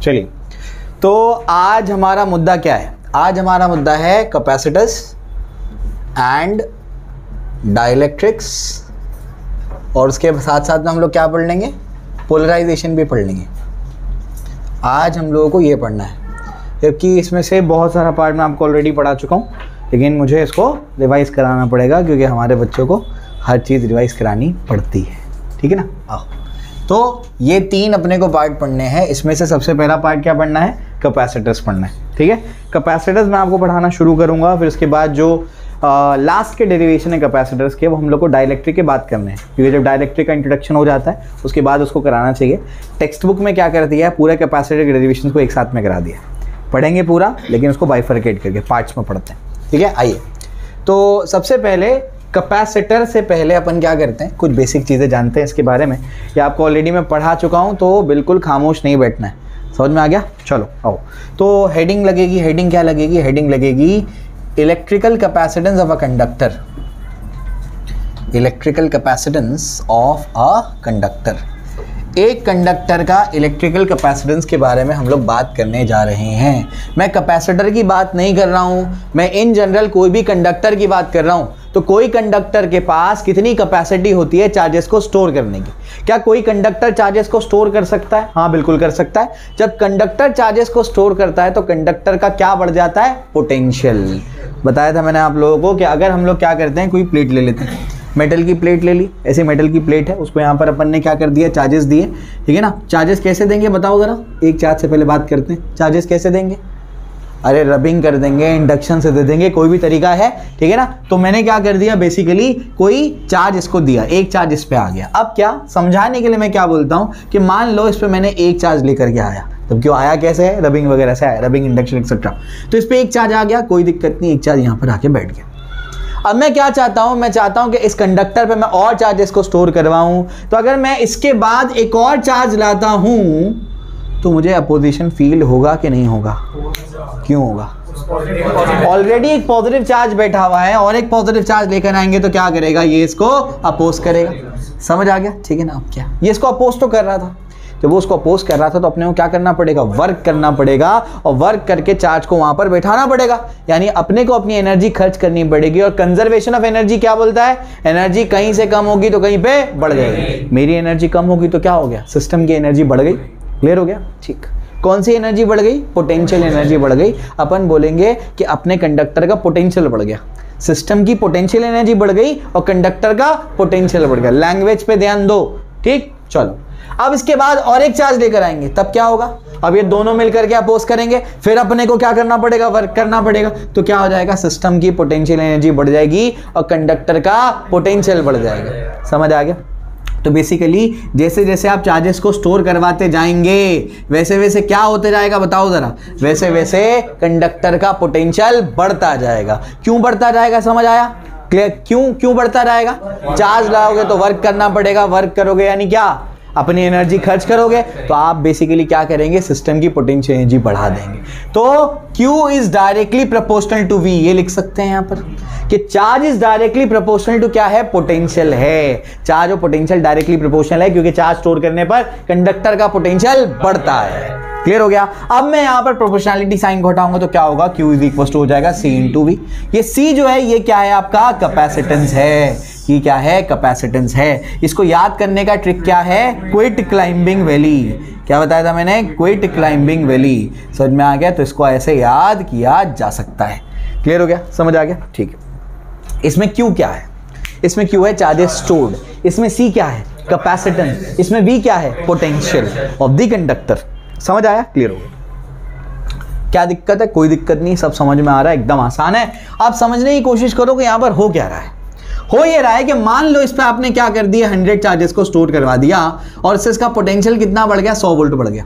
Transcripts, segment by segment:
चलिए, तो आज हमारा मुद्दा क्या है? आज हमारा मुद्दा है कैपेसिटर्स एंड डाइलेक्ट्रिक्स, और उसके साथ साथ में हम लोग क्या पढ़ लेंगे? पोलराइजेशन भी पढ़ लेंगे। आज हम लोगों को ये पढ़ना है, जबकि इसमें से बहुत सारा पार्ट मैं आपको ऑलरेडी पढ़ा चुका हूँ, लेकिन मुझे इसको रिवाइज़ कराना पड़ेगा क्योंकि हमारे बच्चों को हर चीज़ रिवाइज़ करानी पड़ती है। ठीक है ना? आओ, तो ये 3 अपने को पार्ट पढ़ने हैं। इसमें से सबसे पहला पार्ट क्या पढ़ना है? कैपेसिटर्स पढ़ना है। ठीक है, कैपेसिटर्स मैं आपको पढ़ाना शुरू करूँगा, फिर उसके बाद जो लास्ट के डेरिवेशन है कैपेसिटर्स के, वो हम लोग को डाइलेक्ट्रिक की बात करने हैं, क्योंकि जब डाइलेक्ट्रिक का इंट्रोडक्शन हो जाता है उसके बाद उसको कराना चाहिए। टेक्स्ट बुक में क्या कर दिया है, पूरे कैपेसिटर के डेरिवेशन को एक साथ में करा दिया। पढ़ेंगे पूरा, लेकिन उसको बाइफरकेट करके पार्ट्स में पढ़ते हैं। ठीक है, आइए, तो सबसे पहले कैपेसिटर से पहले अपन क्या करते हैं, कुछ बेसिक चीज़ें जानते हैं इसके बारे में। ये आपको ऑलरेडी मैं पढ़ा चुका हूँ, तो बिल्कुल खामोश नहीं बैठना है। समझ में आ गया? चलो आओ, तो हेडिंग लगेगी। हेडिंग क्या लगेगी? हेडिंग लगेगी electrical capacitance of a conductor. Electrical capacitance of a conductor, एक कंडक्टर का इलेक्ट्रिकल कैपेसिटेंस के बारे में हम लोग बात करने जा रहे हैं। मैं कैपेसिटर की बात नहीं कर रहा हूँ, मैं इन जनरल कोई भी कंडक्टर की बात कर रहा हूँ। तो कोई कंडक्टर के पास कितनी कैपेसिटी होती है चार्जेस को स्टोर करने की? क्या कोई कंडक्टर चार्जेस को स्टोर कर सकता है? हाँ, बिल्कुल कर सकता है। जब कंडक्टर चार्जेस को स्टोर करता है तो कंडक्टर का क्या बढ़ जाता है? पोटेंशियल। बताया था मैंने आप लोगों को कि अगर हम लोग क्या करते हैं, कोई प्लेट ले लेते हैं, मेटल की प्लेट ले ली, ऐसी मेटल की प्लेट है, उसको यहाँ पर अपन ने क्या कर दिया? चार्जेस दिए। ठीक है ना? चार्जेस कैसे देंगे बताओ ज़रा, एक चार्ज से पहले बात करते हैं। चार्जेस कैसे देंगे? अरे रबिंग कर देंगे, इंडक्शन से दे देंगे, कोई भी तरीका है। ठीक है ना? तो मैंने क्या कर दिया, बेसिकली कोई चार्ज इसको दिया, एक चार्ज इस पे आ गया। अब क्या समझाने के लिए मैं क्या बोलता हूँ कि मान लो इस पे मैंने एक चार्ज लेकर के आया, तब क्यों आया, कैसे है? रबिंग वगैरह से आया, रबिंग, इंडक्शन एक्सेट्रा। तो इस पे एक चार्ज आ गया, कोई दिक्कत नहीं, एक चार्ज यहाँ पर आके बैठ गया। अब मैं क्या चाहता हूं, मैं चाहता हूं कि इस कंडक्टर पे मैं और चार्जेस को स्टोर करवाऊं। तो अगर मैं इसके बाद एक और चार्ज लाता हूं तो मुझे अपोजिशन फील होगा कि नहीं होगा? क्यों होगा? ऑलरेडी एक पॉजिटिव चार्ज बैठा हुआ है, और एक पॉजिटिव चार्ज लेकर आएंगे तो क्या करेगा? ये इसको अपोज करेगा। समझ आ गया? ठीक है ना? अब क्या, ये इसको अपोज तो कर रहा था, जब वो उसको अपोज कर रहा था तो अपने को क्या करना पड़ेगा? वर्क करना पड़ेगा, और वर्क करके चार्ज को वहां पर बैठाना पड़ेगा। यानी अपने को अपनी एनर्जी खर्च करनी पड़ेगी। और कंजर्वेशन ऑफ एनर्जी क्या बोलता है? एनर्जी कहीं से कम होगी तो कहीं पे बढ़ जाएगी। मेरी एनर्जी कम होगी तो क्या हो गया? सिस्टम की एनर्जी बढ़ गई। क्लियर हो गया? ठीक। कौन सी एनर्जी बढ़ गई? पोटेंशियल एनर्जी बढ़ गई। अपन बोलेंगे कि अपने कंडक्टर का पोटेंशियल बढ़ गया, सिस्टम की पोटेंशियल एनर्जी बढ़ गई और कंडक्टर का पोटेंशियल बढ़ गया। लैंग्वेज पे ध्यान दो। ठीक, चलो अब इसके बाद और एक चार्ज लेकर आएंगे, तब क्या होगा? अब ये दोनों मिलकर के अपोज करेंगे, फिर अपने को क्या करना पड़ेगा? वर्क करना पड़ेगा। तो क्या हो जाएगा? सिस्टम की पोटेंशियल एनर्जी बढ़ जाएगी और कंडक्टर का पोटेंशियल बढ़ जाएगा। समझ आ गया? तो बेसिकली जैसे जैसे आप चार्जेस को स्टोर करवाते जाएंगे वैसे वैसे क्या होते जाएगा बताओ जरा? वैसे वैसे कंडक्टर का पोटेंशियल बढ़ता जाएगा। क्यों बढ़ता जाएगा? समझ आया? क्लियर? क्यों बढ़ता जाएगा? चार्ज लाओगे तो वर्क करना पड़ेगा, वर्क करोगे यानी क्या? अपनी एनर्जी खर्च करोगे, तो आप बेसिकली क्या करेंगे? सिस्टम की पोटेंशियल एनर्जी बढ़ा देंगे। तो Q is directly proportional to V, ये लिख सकते हैं यहां पर कि charge is directly proportional to क्या है? पोटेंशियल है। चार्ज और पोटेंशियल डायरेक्टली प्रोपोर्शनल है, क्योंकि चार्ज स्टोर करने पर कंडक्टर का पोटेंशियल बढ़ता है। क्लियर हो गया? अब मैं यहां पर प्रोपोर्शनलिटी साइन को हटाऊंगा तो क्या होगा? Q इज इक्वल टू हो जाएगा C इंटू V। ये C जो है ये क्या है? आपका कैपेसिटेंस है। ये क्या है? कैपेसिटेंस है। इसको याद करने का ट्रिक क्या है? Quit climbing valley. क्या बताया था मैंने? Quit climbing valley. समझ में आ गया? तो इसको ऐसे याद किया जा सकता है। क्लियर हो गया? समझ आ गया? ठीक है। इसमें Q क्या है? इसमें Q है चार्जेस स्टोर्ड, इसमें C क्या है? कैपेसिटेंस, इसमें V क्या है? Potential of the conductor. समझ आया? क्लियर हो गया? क्या दिक्कत है? कोई दिक्कत नहीं, सब समझ में आ रहा है, एकदम आसान है। आप समझने की कोशिश करो कि यहां पर हो क्या रहा है। हो ये रहा है कि मान लो इस पे आपने क्या कर दिया? 100 चार्जेस को स्टोर करवा दिया और इससे इसका पोटेंशियल कितना बढ़ गया? 100 वोल्ट बढ़ गया।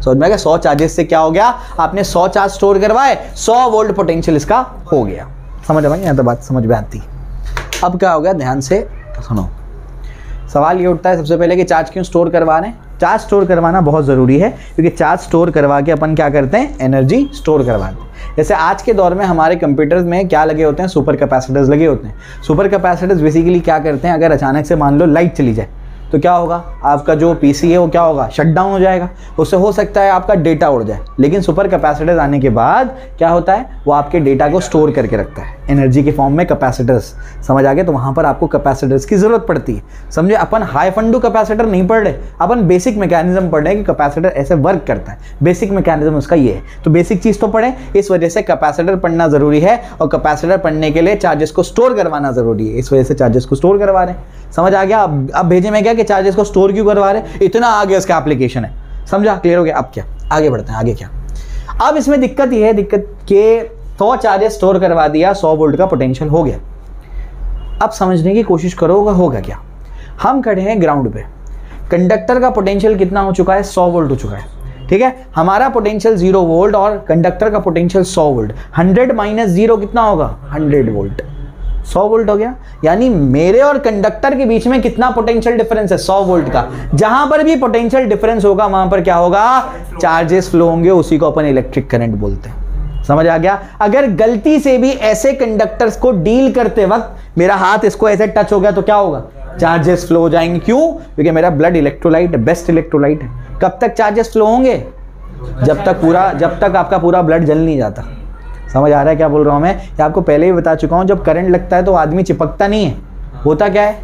समझ में आ गया? 100 चार्जेस से क्या हो गया? आपने 100 चार्ज स्टोर करवाए, 100 वोल्ट पोटेंशियल इसका हो गया। समझ में? यहाँ तो बात समझ में आती है। अब क्या हो गया? ध्यान से सुनो। सवाल ये उठता है सबसे पहले कि चार्ज क्यों स्टोर करवा रहे हैं? चार्ज स्टोर करवाना बहुत ज़रूरी है, क्योंकि चार्ज स्टोर करवा के अपन क्या करते हैं? एनर्जी स्टोर करवाते हैं। जैसे आज के दौर में हमारे कंप्यूटर्स में क्या लगे होते हैं? सुपर कैपेसिटर्स लगे होते हैं। सुपर कैपेसिटर्स बेसिकली क्या करते हैं? अगर अचानक से मान लो लाइट चली जाए तो क्या होगा, आपका जो पीसी है वो क्या होगा, शट डाउन हो जाएगा। उससे हो सकता है आपका डेटा उड़ जाए। लेकिन सुपर कैपेसिटर्स आने के बाद क्या होता है, वो आपके डेटा को स्टोर करके रखता है एनर्जी के फॉर्म में, कैपेसिटर्स। समझ आ गया? तो वहाँ पर आपको कैपेसिटर्स की ज़रूरत पड़ती है। समझे? अपन हाई फंडू कैपेसिटर नहीं पढ़ रहे, अपन बेसिक मैकेनिज्म पढ़ रहे हैं कि कैपेसिटर ऐसे वर्क करता है। बेसिक मैकेनिज्म उसका ये है। तो बेसिक चीज़ तो पढ़े, इस वजह से कैपेसिटर पढ़ना ज़रूरी है। और कैपेसिटर पढ़ने के लिए चार्जेस को स्टोर करवाना ज़रूरी है, इस वजह से चार्जेस को स्टोर करवा रहे हैं। समझ आ गया? अब भेजे में क्या कि चार्जेस को स्टोर क्यों करवा रहे हैं, इतना आगे इसका एप्लीकेशन है। समझा? क्लियर हो गया? अब क्या आगे बढ़ते हैं, आगे क्या। अब इसमें दिक्कत ये है, दिक्कत के 100 चार्जेस स्टोर करवा दिया, 100 वोल्ट का पोटेंशियल हो गया। अब समझने की कोशिश करोगे होगा क्या। हम खड़े हैं ग्राउंड पे, कंडक्टर का पोटेंशियल कितना हो चुका है, 100 वोल्ट हो चुका है। ठीक है, हमारा पोटेंशियल 0 वोल्ट और कंडक्टर का पोटेंशियल 100 वोल्ट। 100 माइनस 0 कितना होगा, 100 वोल्ट। 100 वोल्ट हो गया। यानी मेरे और कंडक्टर के बीच में कितना पोटेंशियल डिफरेंस है, 100 वोल्ट का। जहां पर भी पोटेंशियल डिफरेंस होगा वहां पर क्या होगा, चार्जेस फ्लो होंगे, उसी को अपन इलेक्ट्रिक करंट बोलते हैं। समझ आ गया? अगर गलती से भी ऐसे कंडक्टर्स को डील करते वक्त मेरा हाथ इसको ऐसे टच हो गया तो क्या होगा, चार्जेस फ्लो हो जाएंगे। क्यों? क्योंकि मेरा ब्लड इलेक्ट्रोलाइट है, बेस्ट इलेक्ट्रोलाइट है। कब तक चार्जेस फ्लो होंगे, जब तक आपका पूरा ब्लड जल नहीं जाता। समझ आ रहा है क्या बोल रहा हूं मैं? ये आपको पहले ही बता चुका हूं, जब करंट लगता है तो आदमी चिपकता नहीं है, होता क्या है,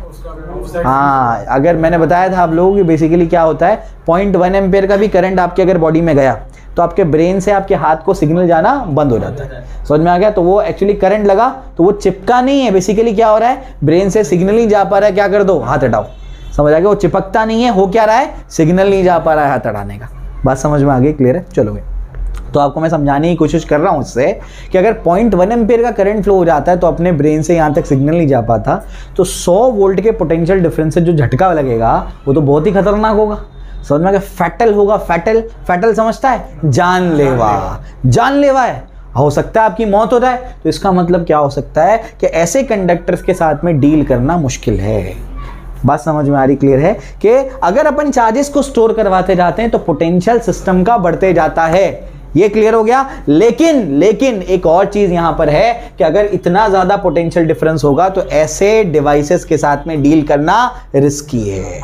हाँ, अगर मैंने बताया था आप लोगों को बेसिकली क्या होता है, 0.1 एम्पियर का भी करंट आपके अगर बॉडी में गया तो आपके ब्रेन से आपके हाथ को सिग्नल जाना बंद हो जाता है। समझ में आ गया? तो वो एक्चुअली करंट लगा तो वो चिपका नहीं है, बेसिकली क्या हो रहा है, ब्रेन से सिग्नल नहीं जा पा रहा है, क्या कर दो, हाथ हटाओ। समझ आ गया? वो चिपकता नहीं है, हो क्या रहा है, सिग्नल नहीं जा पा रहा है हाथ हटाने का। बात समझ में आ गई? क्लियर है? चलो भाई, तो आपको मैं समझाने की कोशिश कर रहा हूं इससे कि अगर 0.1 एम्पियर का करंट फ्लो हो जाता है तो अपने ब्रेन से यहां तक सिग्नल नहीं जा पाता, तो 100 वोल्ट के पोटेंशियल डिफरेंस से जो झटका लगेगा वो तो बहुत ही खतरनाक होगा। समझ में आ गया? फैटल होगा। फैटल समझता है, जानलेवा है, हो सकता है आपकी मौत हो जाए। तो इसका मतलब क्या हो सकता है कि ऐसे कंडक्टर्स के साथ में डील करना मुश्किल है। बात समझ में आ रही? क्लियर है कि अगर अपन चार्जेस को स्टोर करवाते जाते हैं तो पोटेंशियल सिस्टम का बढ़ते जाता है। ये क्लियर हो गया? लेकिन एक और चीज यहां पर है कि अगर इतना ज्यादा पोटेंशियल डिफरेंस होगा तो ऐसे डिवाइसेस के साथ में डील करना रिस्की है।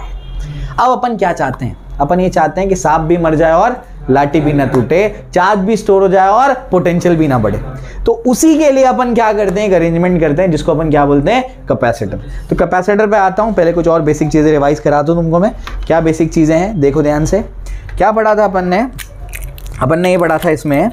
अब अपन क्या चाहते हैं, अपन ये चाहते हैं कि सांप भी मर जाए और लाठी भी ना टूटे, चार्ज भी स्टोर हो जाए और पोटेंशियल भी ना बढ़े। तो उसी के लिए अपन क्या करते हैं, एक अरेंजमेंट करते हैं जिसको अपन क्या बोलते हैं, कैपेसिटर। तो कैपेसिटर पे आता हूं, पहले कुछ और बेसिक चीजें रिवाइज कराता हूं तुमको मैं। क्या बेसिक चीजें हैं देखो ध्यान से। क्या पढ़ा था अपन ने ये पढ़ा था इसमें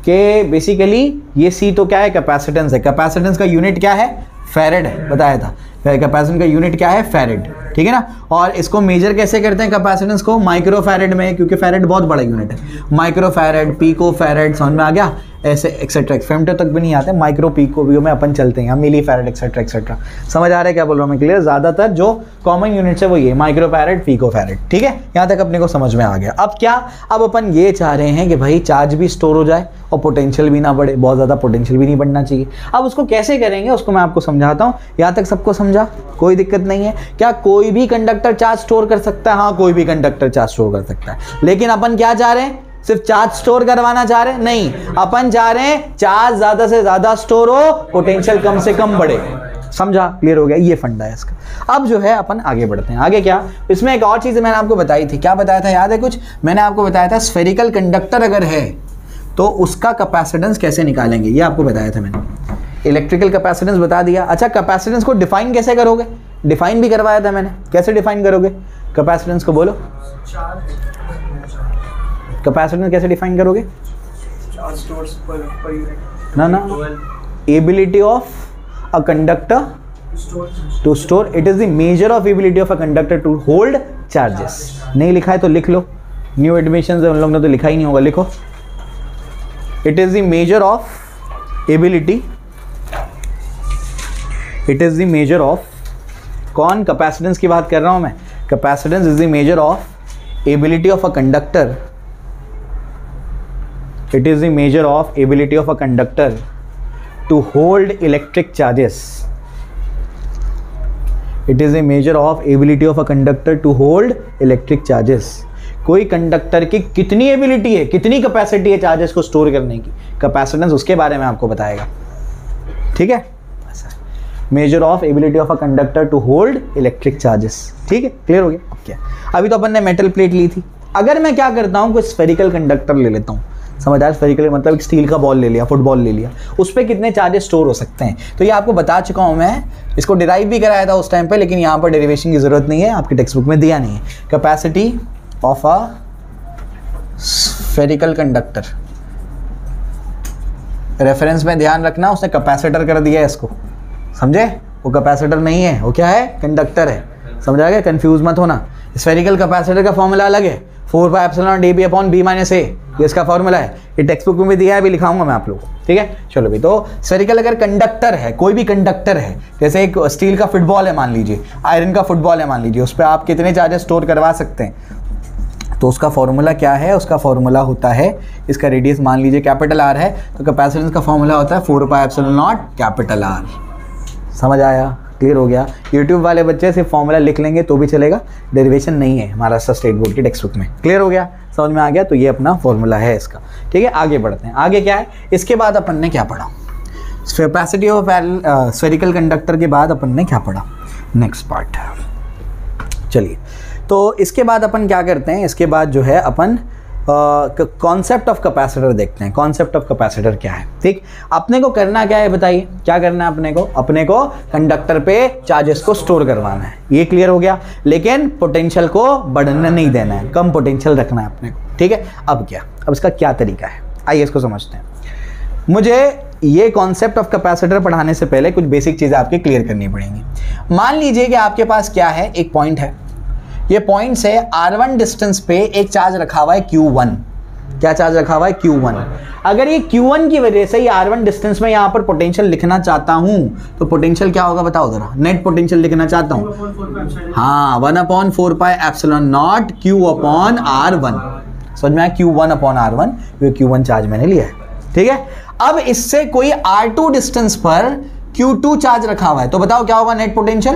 कि बेसिकली ये सी तो क्या है, कैपेसिटेंस है। कैपेसिटेंस का यूनिट क्या है, फैरेड है, बताया था। कैपेसिटेंस का यूनिट क्या है, फैरेड। ठीक है ना? और इसको मेजर कैसे करते हैं कैपेसिटेंस को, माइक्रो फैरेड में, क्योंकि फैरेड बहुत बड़ा यूनिट है। माइक्रो फैरेड, पिको फैरेड, समझ में आ गया? ऐसे एक्सेट्रा, फेमटो तक भी नहीं आते, माइक्रो पिको में अपन चलते हैं, मिली फैरेड एक्सेट्रा एक्सेट्रा। समझ आ रहा है क्या बोल रहा हूँ मैं? क्लियर? ज्यादातर जो कॉमन यूनिट्स है वो ये माइक्रो फैरेड, पिको फैरेड। ठीक है, यहाँ तक अपने को समझ में आ गया। अब क्या, अब अपन ये चाह रहे हैं कि भाई चार्ज भी स्टोर हो जाए और पोटेंशियल भी ना बढ़े, बहुत ज्यादा पोटेंशियल भी नहीं बढ़ना चाहिए। अब उसको कैसे करेंगे उसको मैं आपको समझाता हूँ। यहाँ तक सबको समझा? कोई दिक्कत नहीं है? क्या कोई भी कंडक्टर चार्ज स्टोर कर सकता है? हाँ, कोई भी कंडक्टर चार्ज स्टोर कर सकता है। लेकिन अपन क्या चाह रहे हैं, सिर्फ चार्ज स्टोर करवाना चाह रहे हैं? नहीं, अपन चाह रहे हैं चार्ज ज्यादा से ज्यादा स्टोर हो, पोटेंशियल कम से कम बढ़े। समझा? क्लियर हो गया? ये फंडा है इसका। अब जो है अपन आगे बढ़ते हैं। आगे क्या, इसमें एक और चीज मैंने आपको बताई थी। क्या बताया था, याद है कुछ? मैंने आपको बताया था स्फेरिकल कंडक्टर अगर है तो उसका कैपेसिटेंस कैसे निकालेंगे, ये आपको बताया था मैंने। इलेक्ट्रिकल कैपेसिटेंस बता दिया। अच्छा, कैपेसिटेंस को डिफाइन कैसे करोगे, डिफाइन भी करवाया था मैंने। कैसे डिफाइन करोगे कैपेसिटेंस को, बोलो? कैपेसिटेंस कैसे डिफाइन करोगे? ना, ability of a conductor to store, it is the measure of ability of a conductor to hold charges. नहीं लिखा है तो लिख लो, न्यू एडमिशन हम लोग ने तो लिखा ही नहीं होगा, लिखो। It is the measure of ability, it is the measure of, कौन, कैपेसिटेंस की बात कर रहा हूं मैं। Capacitance is the measure of ability of a conductor, it is the measure of ability of a conductor to hold electric charges. It is a measure of ability of a conductor to hold electric charges. कोई conductor की कितनी ability है, कितनी capacity है charges को store करने की, capacitance उसके बारे में आपको बताएगा। ठीक है? Measure of ability of a conductor to hold electric charges. ठीक है, क्लियर हो गया। अब क्या, अभी तो अपन ने मेटल प्लेट ली थी, अगर मैं क्या करता हूँ कोई स्फेरिकल कंडक्टर ले लेता हूँ, समझ आया, स्फेरिकल मतलब एक स्टील का बॉल ले लिया, फुटबॉल ले लिया, उस पर कितने चार्जेस स्टोर हो सकते हैं। तो ये आपको बता चुका हूँ मैं, इसको डिराइव भी कराया था उस टाइम पे, लेकिन यहाँ पर डेरिवेशन की जरूरत नहीं है, आपकी टेक्स्ट बुक में दिया नहीं है। Capacity of a spherical conductor, reference में ध्यान रखना, उसने कैपेसिटर कर दिया है इसको, समझे, वो कैपेसिटर नहीं है, वो क्या है, कंडक्टर है, समझ आ गया, कंफ्यूज मत होना। स्फेरिकल कैपेसिटर का फॉर्मूला अलग है, 4πε/dB/B-A, ये इसका फॉर्मूला है, ये टेक्स्ट बुक में भी दिया है, अभी लिखाऊंगा मैं आप लोगों को, ठीक है। चलो भी, तो स्फेरिकल अगर कंडक्टर है, कोई भी कंडक्टर है, जैसे एक स्टील का फुटबॉल है मान लीजिए, आयरन का फुटबॉल है मान लीजिए, उस पर आप कितने चार्जेस स्टोर करवा सकते हैं, तो उसका फॉर्मूला क्या है, उसका फॉर्मूला होता है, इसका रेडियस मान लीजिए कैपिटल आर है, तो कैपेसिटेंस का फॉर्मूला होता है 4πε0 कैपिटल आर। समझ आया, क्लियर हो गया। यूट्यूब वाले बच्चे सिर्फ फॉर्मूला लिख लेंगे तो भी चलेगा, डेरिवेशन नहीं है महाराष्ट्र स्टेट बोर्ड की टेक्स्ट बुक में, क्लियर हो गया, समझ में आ गया। तो ये अपना फॉर्मूला है इसका, ठीक है। आगे बढ़ते हैं, आगे क्या है, इसके बाद अपन ने क्या पढ़ा, कैपेसिटी ऑफ स्फेरिकल कंडक्टर के बाद अपन ने क्या पढ़ा, नेक्स्ट पार्ट। चलिए, तो इसके बाद अपन क्या करते हैं, इसके बाद जो है अपन कॉन्सेप्ट ऑफ कैपेसिटर देखते हैं। कॉन्सेप्ट ऑफ कैपेसिटर क्या है, ठीक। अपने को करना क्या है बताइए, क्या करना है अपने को कंडक्टर पे चार्जेस को स्टोर करवाना है, ये क्लियर हो गया। लेकिन पोटेंशियल को बढ़ने नहीं देना है, कम पोटेंशियल रखना है अपने को, ठीक है। अब क्या, अब इसका क्या तरीका है, आइए इसको समझते हैं। मुझे ये कॉन्सेप्ट ऑफ कैपेसिटर पढ़ाने से पहले कुछ बेसिक चीज़ें आपके क्लियर करनी पड़ेंगी। मान लीजिए कि आपके पास क्या है, एक पॉइंट है, ये पॉइंट से R1 डिस्टेंस पे एक चार्ज रखा हुआ है Q1। क्या चार्ज रखा हुआ है, Q1। अगर ये Q1 की वजह से ये R1 डिस्टेंस में यहाँ पर पोटेंशियल लिखना चाहता हूँ, तो पोटेंशियल क्या होगा बताओ जरा, नेट पोटेंशियल लिखना चाहता हूँ, हाँ 1/4πε0 Q/R1। समझ में आया, Q1/R1, ये Q1 चार्ज मैंने लिया है, ठीक है। अब इससे कोई R2 डिस्टेंस पर Q2 चार्ज रखा हुआ है, तो बताओ क्या होगा नेट पोटेंशियल।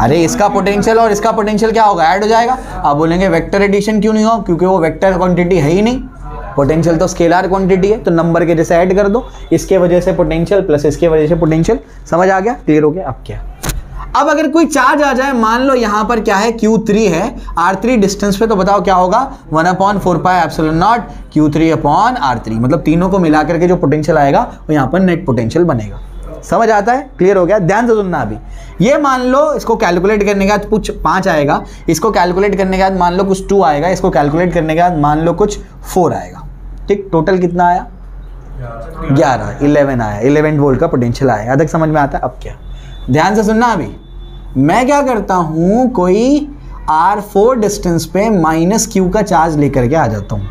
अरे इसका पोटेंशियल और इसका पोटेंशियल क्या होगा, ऐड हो जाएगा। आप बोलेंगे वेक्टर एडिशन क्यों नहीं हो, क्योंकि वो वेक्टर क्वांटिटी है ही नहीं, पोटेंशियल तो स्केलर क्वांटिटी है, तो नंबर के जैसे ऐड कर दो, इसके वजह से पोटेंशियल प्लस इसके वजह से पोटेंशियल। समझ आ गया, क्लियर हो गया। अब क्या, अब अगर कोई चार्ज आ जाए, मान लो यहाँ पर क्या है, Q3 है, R3 डिस्टेंस पे, तो बताओ क्या होगा, 1/4πε0 Q3/R3, मतलब तीनों को मिला करके जो पोटेंशियल आएगा वो यहाँ पर नेट पोटेंशियल बनेगा। समझ आता है, क्लियर हो गया। ध्यान से सुनना, अभी ये मान लो इसको कैलकुलेट करने के बाद कुछ 5 आएगा, इसको कैलकुलेट करने के बाद मान लो कुछ 2 आएगा, इसको कैलकुलेट करने के बाद मान लो कुछ 4 आएगा, ठीक। टोटल कितना आया, 11 आया, 11 वोल्ट का पोटेंशियल आया। अभी तक समझ में आता है। अब क्या, ध्यान से सुनना, अभी मैं क्या करता हूँ, कोई R4 डिस्टेंस पे -Q का चार्ज लेकर के आ जाता हूँ।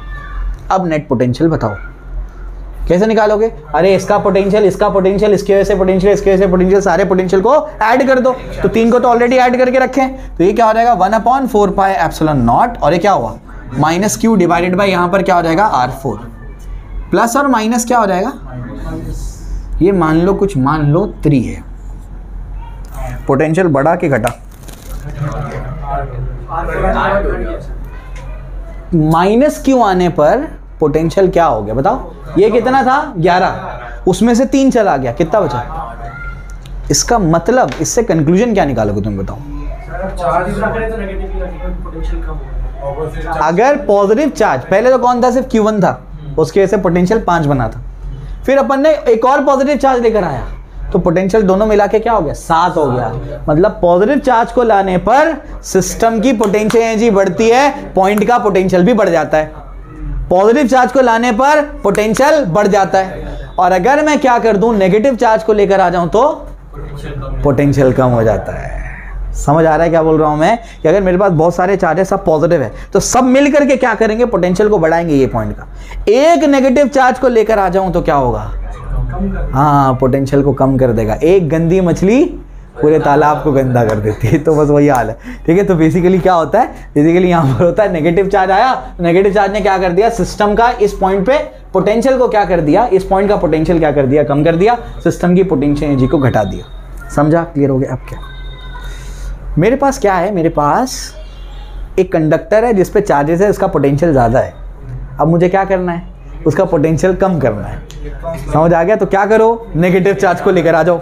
अब नेट पोटेंशियल बताओ कैसे निकालोगे। अरे इसका पोटेंशियल, इसका पोटेंशियल, इसके वजह से पोटेंशियल, इसके वजह से पोटेंशियल, सारे पोटेंशियल को ऐड कर दो। तो 3 को तो ऑलरेडी ऐड करके रखें, तो ये क्या हो जाएगा 1/4πε0, और ये क्या हुआ -Q डिवाइडेड बाय यहाँ पर क्या हो जाएगा R4, प्लस और माइनस क्या हो जाएगा, ये मान लो कुछ, मान लो 3 है। पोटेंशियल बढ़ा कि घटा, -Q आने पर पोटेंशियल क्या हो गया बताओ, ये कितना था 11, उसमें से 3 चला गया, कितना बचा। इसका मतलब इससे कंक्लूजन क्या निकालोगे तुम बताओ। अगर पॉजिटिव चार्ज, पहले तो कौन था, सिर्फ Q1 था, उसकी वजह से पोटेंशियल 5 बना था, फिर अपन ने एक और पॉजिटिव चार्ज लेकर आया, तो पोटेंशियल दोनों मिला के क्या हो गया 7 हो गया। मतलब पॉजिटिव चार्ज को लाने पर सिस्टम की पोटेंशियल एनर्जी बढ़ती है, पॉइंट का पोटेंशियल भी बढ़ जाता है। पॉजिटिव चार्ज को लाने पर पोटेंशियल बढ़ जाता है, और अगर मैं क्या कर दूं, नेगेटिव चार्ज को लेकर आ जाऊं तो पोटेंशियल कम हो जाता है। समझ आ रहा है क्या बोल रहा हूं मैं, कि अगर मेरे पास बहुत सारे चार्जेस सब पॉजिटिव है, तो सब मिल करके क्या करेंगे, पोटेंशियल को बढ़ाएंगे ये पॉइंट का। एक नेगेटिव चार्ज को लेकर आ जाऊं तो क्या होगा, हाँ पोटेंशियल को कम कर देगा। एक गंदी मछली पूरे तालाब को गंदा कर देती है, तो बस वही हाल है, ठीक है। तो बेसिकली क्या होता है, बेसिकली यहाँ पर होता है नेगेटिव चार्ज आया, नेगेटिव चार्ज ने क्या कर दिया, सिस्टम का इस पॉइंट पे पोटेंशियल को क्या कर दिया, इस पॉइंट का पोटेंशियल क्या कर दिया, कम कर दिया, सिस्टम की पोटेंशियल एनर्जी को घटा दिया। समझा, क्लियर हो गया। अब क्या, मेरे पास क्या है, मेरे पास एक कंडक्टर है जिसपे चार्जेस है, उसका पोटेंशियल ज़्यादा है। अब मुझे क्या करना है, उसका पोटेंशियल कम करना है। समझ आ गया। तो क्या करो, नेगेटिव चार्ज को लेकर आ जाओ।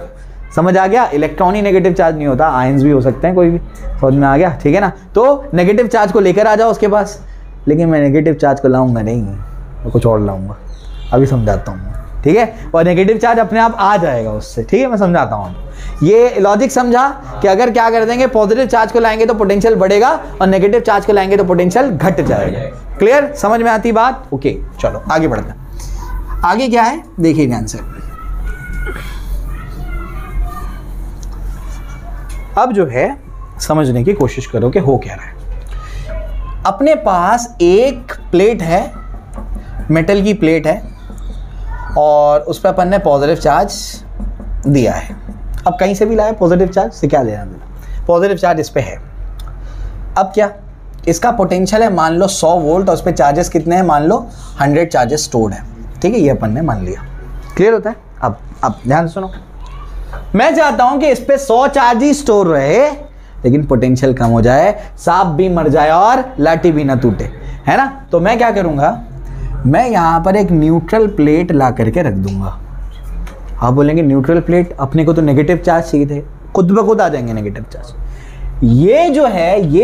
समझ आ गया? इलेक्ट्रॉन ही नेगेटिव चार्ज नहीं होता, आयंस भी हो सकते हैं कोई भी, समझ में आ गया? ठीक है ना? तो नेगेटिव चार्ज को लेकर आ जाओ उसके पास, लेकिन मैं नेगेटिव चार्ज को लाऊंगा नहीं, मैं कुछ और लाऊंगा, अभी समझाता हूँ, ठीक है? और नेगेटिव चार्ज अपने आप आ जाएगा उससे, ठीक है? मैं समझाता हूँ। ये लॉजिक समझा कि अगर क्या कर देंगे, पॉजिटिव चार्ज को लाएंगे तो पोटेंशियल बढ़ेगा और नेगेटिव चार्ज को लाएंगे तो पोटेंशियल घट जाएगा। क्लियर? समझ में आती बात? ओके, चलो आगे बढ़ते हैं। आगे क्या है देखिए ध्यान से। अब जो है समझने की कोशिश करो कि हो क्या रहा है। अपने पास एक प्लेट है, मेटल की प्लेट है, और उस पर अपन ने पॉजिटिव चार्ज दिया है। अब कहीं से भी लाया पॉजिटिव चार्ज से क्या लेना देना, पॉजिटिव चार्ज इस पे है। अब क्या, इसका पोटेंशियल है मान लो 100 वोल्ट और उस पर चार्जेस कितने हैं, मान लो 100 चार्जेस स्टोर्ड है, ठीक है? ये अपन ने मान लिया। क्लियर होता है? अब ध्यान से सुनो, मैं चाहता हूं कि इस पे 100 चार्ज ही स्टोर रहे, लेकिन पोटेंशियल कम हो जाए, सांप भी मर जाए और लाठी भी ना टूटे, है ना? तो मैं क्या करूंगा, मैं यहां पर एक न्यूट्रल प्लेट ला करके रख दूंगा। आप बोलेंगे न्यूट्रल प्लेट, अपने को तो नेगेटिव चार्ज चाहिए थे, खुद ब खुद आ जाएंगे नेगेटिव चार्ज। ये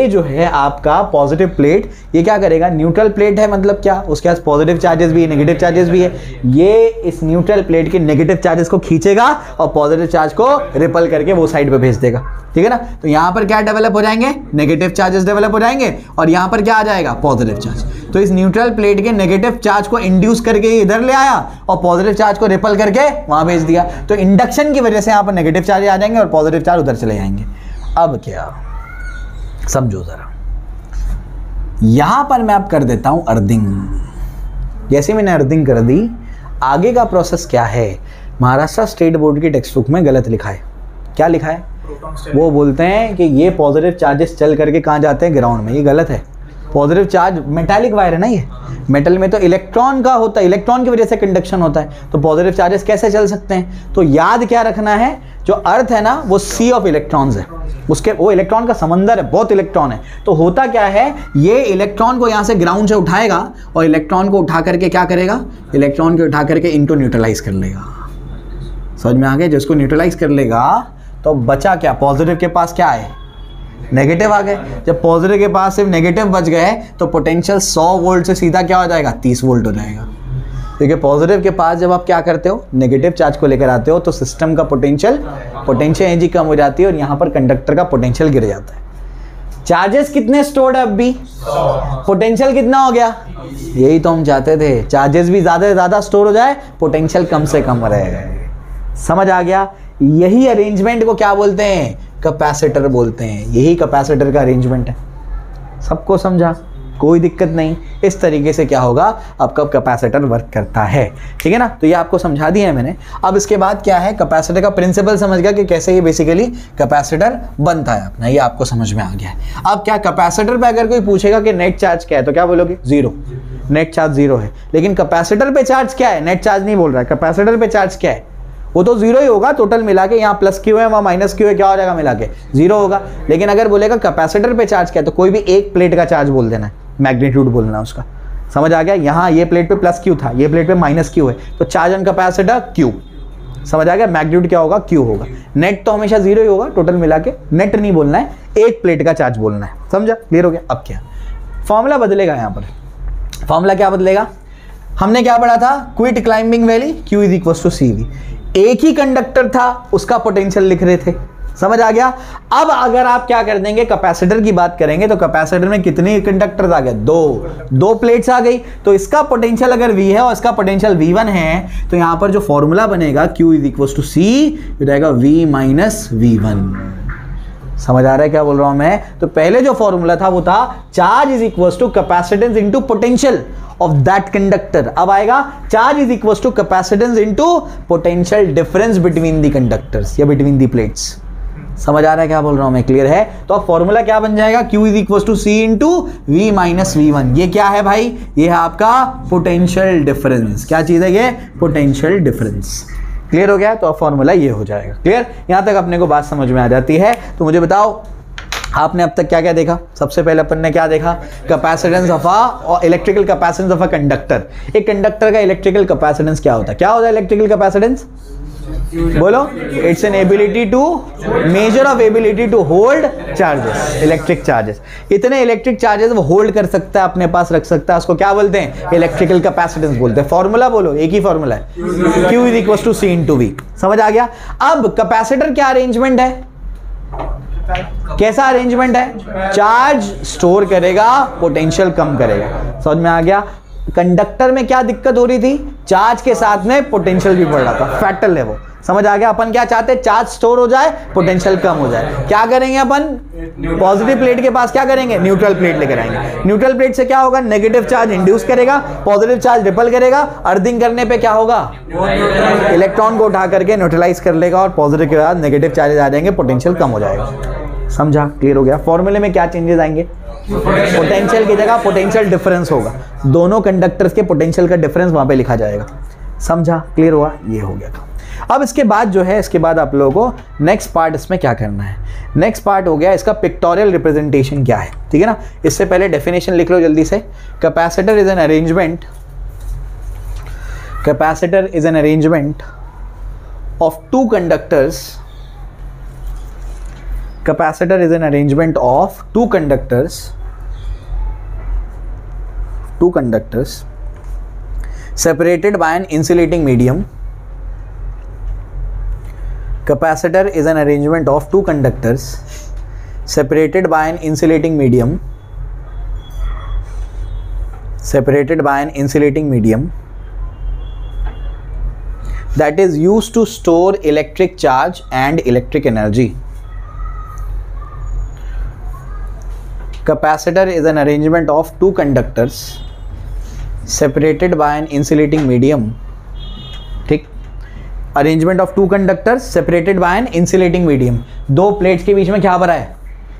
जो है आपका पॉजिटिव प्लेट, ये क्या करेगा, न्यूट्रल प्लेट है मतलब क्या, उसके पास पॉजिटिव चार्जेस भी है, नेगेटिव चार्जेस भी है। ये इस न्यूट्रल प्लेट के नेगेटिव चार्जेस को खींचेगा और पॉजिटिव चार्ज को रिपल करके वो साइड पे भेज देगा, ठीक है ना? तो यहाँ पर क्या डेवलप हो जाएंगे, नेगेटिव चार्जेस डेवलप हो जाएंगे, और यहाँ पर क्या आ जाएगा, पॉजिटिव चार्ज। तो इस न्यूट्रल प्लेट के नेगेटिव चार्ज को इंड्यूस करके इधर ले आया और पॉजिटिव चार्ज को रिपल करके वहां भेज दिया। तो इंडक्शन की वजह से यहाँ पर नेगेटिव चार्ज आ जाएंगे और पॉजिटिव चार्ज उधर चले जाएंगे। अब क्या, समझो जरा, यहां पर मैं अब कर देता हूं अर्थिंग। जैसे मैंने अर्थिंग कर दी, आगे का प्रोसेस क्या है, महाराष्ट्र स्टेट बोर्ड की टेक्स्ट बुक में गलत लिखा है। क्या लिखा है, वो बोलते हैं कि ये पॉजिटिव चार्जेस चल करके कहां जाते हैं, ग्राउंड में। ये गलत है। पॉजिटिव चार्ज मेटालिक वायर है ना, ये मेटल में तो इलेक्ट्रॉन का होता है, इलेक्ट्रॉन की वजह से कंडक्शन होता है, तो पॉजिटिव चार्जेस कैसे चल सकते हैं? तो याद क्या रखना है, जो अर्थ है ना वो सी ऑफ इलेक्ट्रॉन्स है, उसके वो इलेक्ट्रॉन का समंदर है, बहुत इलेक्ट्रॉन है। तो होता क्या है, ये इलेक्ट्रॉन को यहाँ से ग्राउंड से उठाएगा और इलेक्ट्रॉन को उठा करके क्या करेगा, इलेक्ट्रॉन को उठा करके इनको न्यूट्रलाइज कर लेगा। समझ में आ गया? जिसको न्यूट्रलाइज कर लेगा तो बचा क्या, पॉजिटिव के पास क्या है, नेगेटिव आ गए। जब पॉजिटिव के पास सिर्फ नेगेटिव बच गए तो पोटेंशियल 100 वोल्ट से सीधा क्या हो जाएगा, 30 वोल्ट हो जाएगा। क्योंकि पॉजिटिव के पास जब आप क्या करते हो, नेगेटिव चार्ज को लेकर आते हो, तो सिस्टम का पोटेंशियल एनर्जी कम हो जाती है और यहाँ पर कंडक्टर का पोटेंशियल गिर जाता है। चार्जेस कितने स्टोर्ड है अब भी, पोटेंशियल कितना हो गया, यही तो हम चाहते थे, चार्जेस भी ज्यादा से ज्यादा स्टोर हो जाए, पोटेंशियल कम से कम रहे। समझ आ गया? यही अरेंजमेंट को क्या बोलते हैं, कैपेसिटर बोलते हैं। यही कैपेसिटर का अरेंजमेंट है। सबको समझा? कोई दिक्कत नहीं। इस तरीके से क्या होगा, आपका कैपेसिटर वर्क करता है, ठीक है ना? तो ये आपको समझा दिया है मैंने। अब इसके बाद क्या है, कैपेसिटर का प्रिंसिपल समझ गया कि कैसे ये बेसिकली कैपेसिटर बनता है अपना, ये आपको समझ में आ गया है। अब क्या, कैपेसिटर पे अगर कोई पूछेगा कि नेट चार्ज क्या है तो क्या बोलोगे, 0। नेट चार्ज 0 है। लेकिन कैपेसिटर पे चार्ज क्या है, नेट चार्ज नहीं बोल रहा है, कैपेसिटर पे चार्ज क्या है, वो तो 0 ही होगा। टोटल मिला के यहाँ प्लस क्यू है वहाँ माइनस क्यू है, क्या हो जाएगा मिला के 0 होगा। लेकिन अगर बोलेगा कैपेसिटर पे चार्ज क्या है तो कोई भी एक प्लेट का चार्ज बोल देना है, मैग्नीट्यूड बोलना है उसका। समझ आ गया? यहाँ ये प्लेट पे प्लस क्यू था, ये प्लेट पे माइनस क्यू है, तो चार्ज ऑन कैपेसिटर क्यू। समझ आ गया? मैग्नीट्यूड क्या होगा, क्यू होगा। नेट तो हमेशा 0 ही होगा, टोटल मिला के नेट नहीं बोलना है, एक प्लेट का चार्ज बोलना है। समझा? क्लियर हो गया? अब क्या फॉर्मूला बदलेगा, यहाँ पर फॉर्मूला क्या बदलेगा, हमने क्या पढ़ा था, quit climbing valley, Q is equal to CV। एक ही कंडक्टर था, उसका पोटेंशियल लिख रहे थे। समझ आ गया? अब अगर आप क्या कर देंगे, कैपेसिटर की बात करेंगे तो कैपेसिटर में कितने कंडक्टर्स आ गए, दो प्लेट्स आ गई। तो इसका पोटेंशियल अगर V है और इसका पोटेंशियल V1 है, तो यहां पर जो फॉर्मूला बनेगा Q is equal to C रहेगा V माइनस V1। समझ आ रहा है क्या बोल रहा हूं मैं? तो पहले जो फॉर्मूला था वो था charge is equal to capacitance into potential of that conductor. अब आएगा charge is equal to capacitance into potential difference between the conductors या बिटवीन द प्लेट्स। समझ आ रहा है क्या बोल रहा हूं मैं? क्लियर है? तो अब फॉर्मूला क्या बन जाएगा, Q is equal to C into V minus V1। ये क्या है भाई, ये है आपका पोटेंशियल डिफरेंस। क्या चीज है ये, पोटेंशियल डिफरेंस। क्लियर हो गया? तो अब फॉर्मूला ये हो जाएगा। क्लियर? यहां तक अपने को बात समझ में आ जाती है। तो मुझे बताओ, आपने अब तक क्या क्या देखा? सबसे पहले अपन ने क्या देखा, capacitance of a electrical capacitance of a conductor. एक कंडक्टर का इलेक्ट्रिकल कैपेसिटेंस क्या होता है, क्या होता है इलेक्ट्रिकल कैपेसिटेंस, बोलो, it's an ability to, measure of ability to hold charges, electric charges. इतने इलेक्ट्रिक चार्जेस वो होल्ड कर सकता है, अपने पास रख सकता है, उसको क्या बोलते हैं? इलेक्ट्रिकल कैपेसिटेंस बोलते हैं। फॉर्मूला बोलो, एक ही फॉर्मूला है, Q is equal to C into V। समझ आ गया? अब कैपेसिटर क्या अरेंजमेंट है, कैसा अरेंजमेंट है? चार्ज स्टोर करेगा, पोटेंशियल कम करेगा। समझ में आ गया? कंडक्टर में क्या दिक्कत हो रही थी? चार्ज के साथ में पोटेंशियल भी बढ़ रहा था, फैक्टर है वो। समझ आ गया? अपन क्या चाहते हैं? चार्ज स्टोर हो जाए, पोटेंशियल कम हो जाए। क्या करेंगे अपन? पॉजिटिव प्लेट के पास क्या करेंगे? न्यूट्रल प्लेट लेकर आएंगे। न्यूट्रल प्लेट से क्या होगा? नेगेटिव चार्ज इंड्यूस करेगा, पॉजिटिव चार्ज रिपल करेगा। अर्थिंग करने पे क्या होगा? इलेक्ट्रॉन को उठा करके न्यूट्रलाइज कर लेगा और पॉजिटिव के बाद नेगेटिव चार्जेस आ जाएंगे, पोटेंशियल कम हो जाएगा। समझा? क्लियर हो गया? फॉर्मूले में क्या चेंजेस आएंगे? पोटेंशियल की जगह पोटेंशियल डिफरेंस होगा, दोनों कंडक्टर्स के पोटेंशियल का डिफरेंस वहां पे लिखा जाएगा। समझा? क्लियर हुआ? ये हो गया। अब इसके बाद जो है, इसके बाद आप लोगों को नेक्स्ट पार्ट इसमें क्या करना है? नेक्स्ट पार्ट हो गया इसका पिक्टोरियल रिप्रेजेंटेशन क्या है, ठीक है ना। इससे पहले डेफिनेशन लिख लो जल्दी से। Capacitor is an arrangement, capacitor is an arrangement of two conductors, capacitor is an arrangement of two conductors separated by an insulating medium. Capacitor is an arrangement of two conductors separated by an insulating medium, separated by an insulating medium that is used to store electric charge and electric energy. Capacitor is an arrangement of two conductors separated by an insulating medium. ठीक, arrangement of two conductors separated by an insulating medium. दो plates के बीच में क्या भरा है?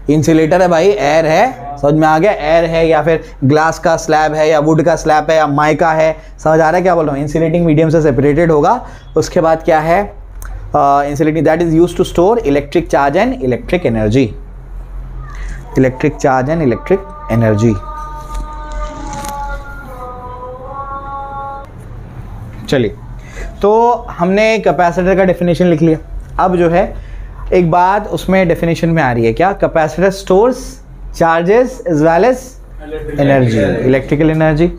Insulator है भाई, एयर है। समझ में आ गया? एयर है या फिर ग्लास का स्लैब है या वुड का स्लैब है या माइका है। समझ आ रहा है क्या बोल रहा हूँ? इंसुलेटिंग मीडियम से सेपरेटेड होगा। उसके बाद क्या है? Insulating that is used to store electric charge and electric energy, electric charge and electric energy. चलिए, तो हमने कैपेसिटर का डेफिनेशन लिख लिया। अब जो है एक बात उसमें डेफिनेशन में आ रही है, क्या? Capacitor stores charges as well as energy, electrical energy.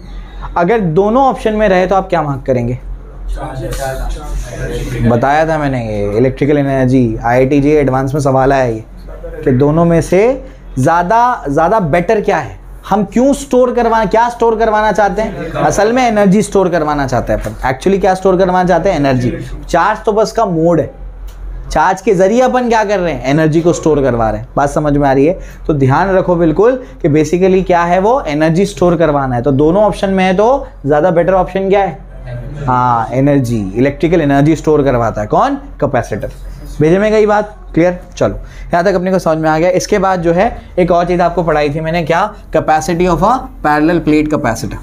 अगर दोनों ऑप्शन में रहे तो आप क्या मार्क करेंगे? बताया था मैंने, ये electrical energy IIT JEE advance में सवाल आया ये कि दोनों में से ज़्यादा बेटर क्या है। हम क्यों स्टोर करवाना, क्या स्टोर करवाना चाहते हैं? असल में एनर्जी स्टोर करवाना चाहते हैं अपन। एक्चुअली क्या स्टोर करवाना चाहते हैं? एनर्जी। चार्ज तो बस का मोड है, चार्ज के जरिए अपन क्या कर रहे हैं? एनर्जी को स्टोर करवा रहे हैं। बात समझ में आ रही है? तो ध्यान रखो बिल्कुल कि बेसिकली क्या है, वो एनर्जी स्टोर करवाना है। तो दोनों ऑप्शन में है तो ज़्यादा बेटर ऑप्शन क्या है? हाँ, एनर्जी, इलेक्ट्रिकल एनर्जी स्टोर करवाता है। कौन? कैपेसिटर। भेजे में गई बात? क्लियर? चलो, यहाँ तक अपने को समझ में आ गया। इसके बाद जो है एक और चीज़ आपको पढ़ाई थी मैंने, क्या? Capacity of a parallel plate capacitor,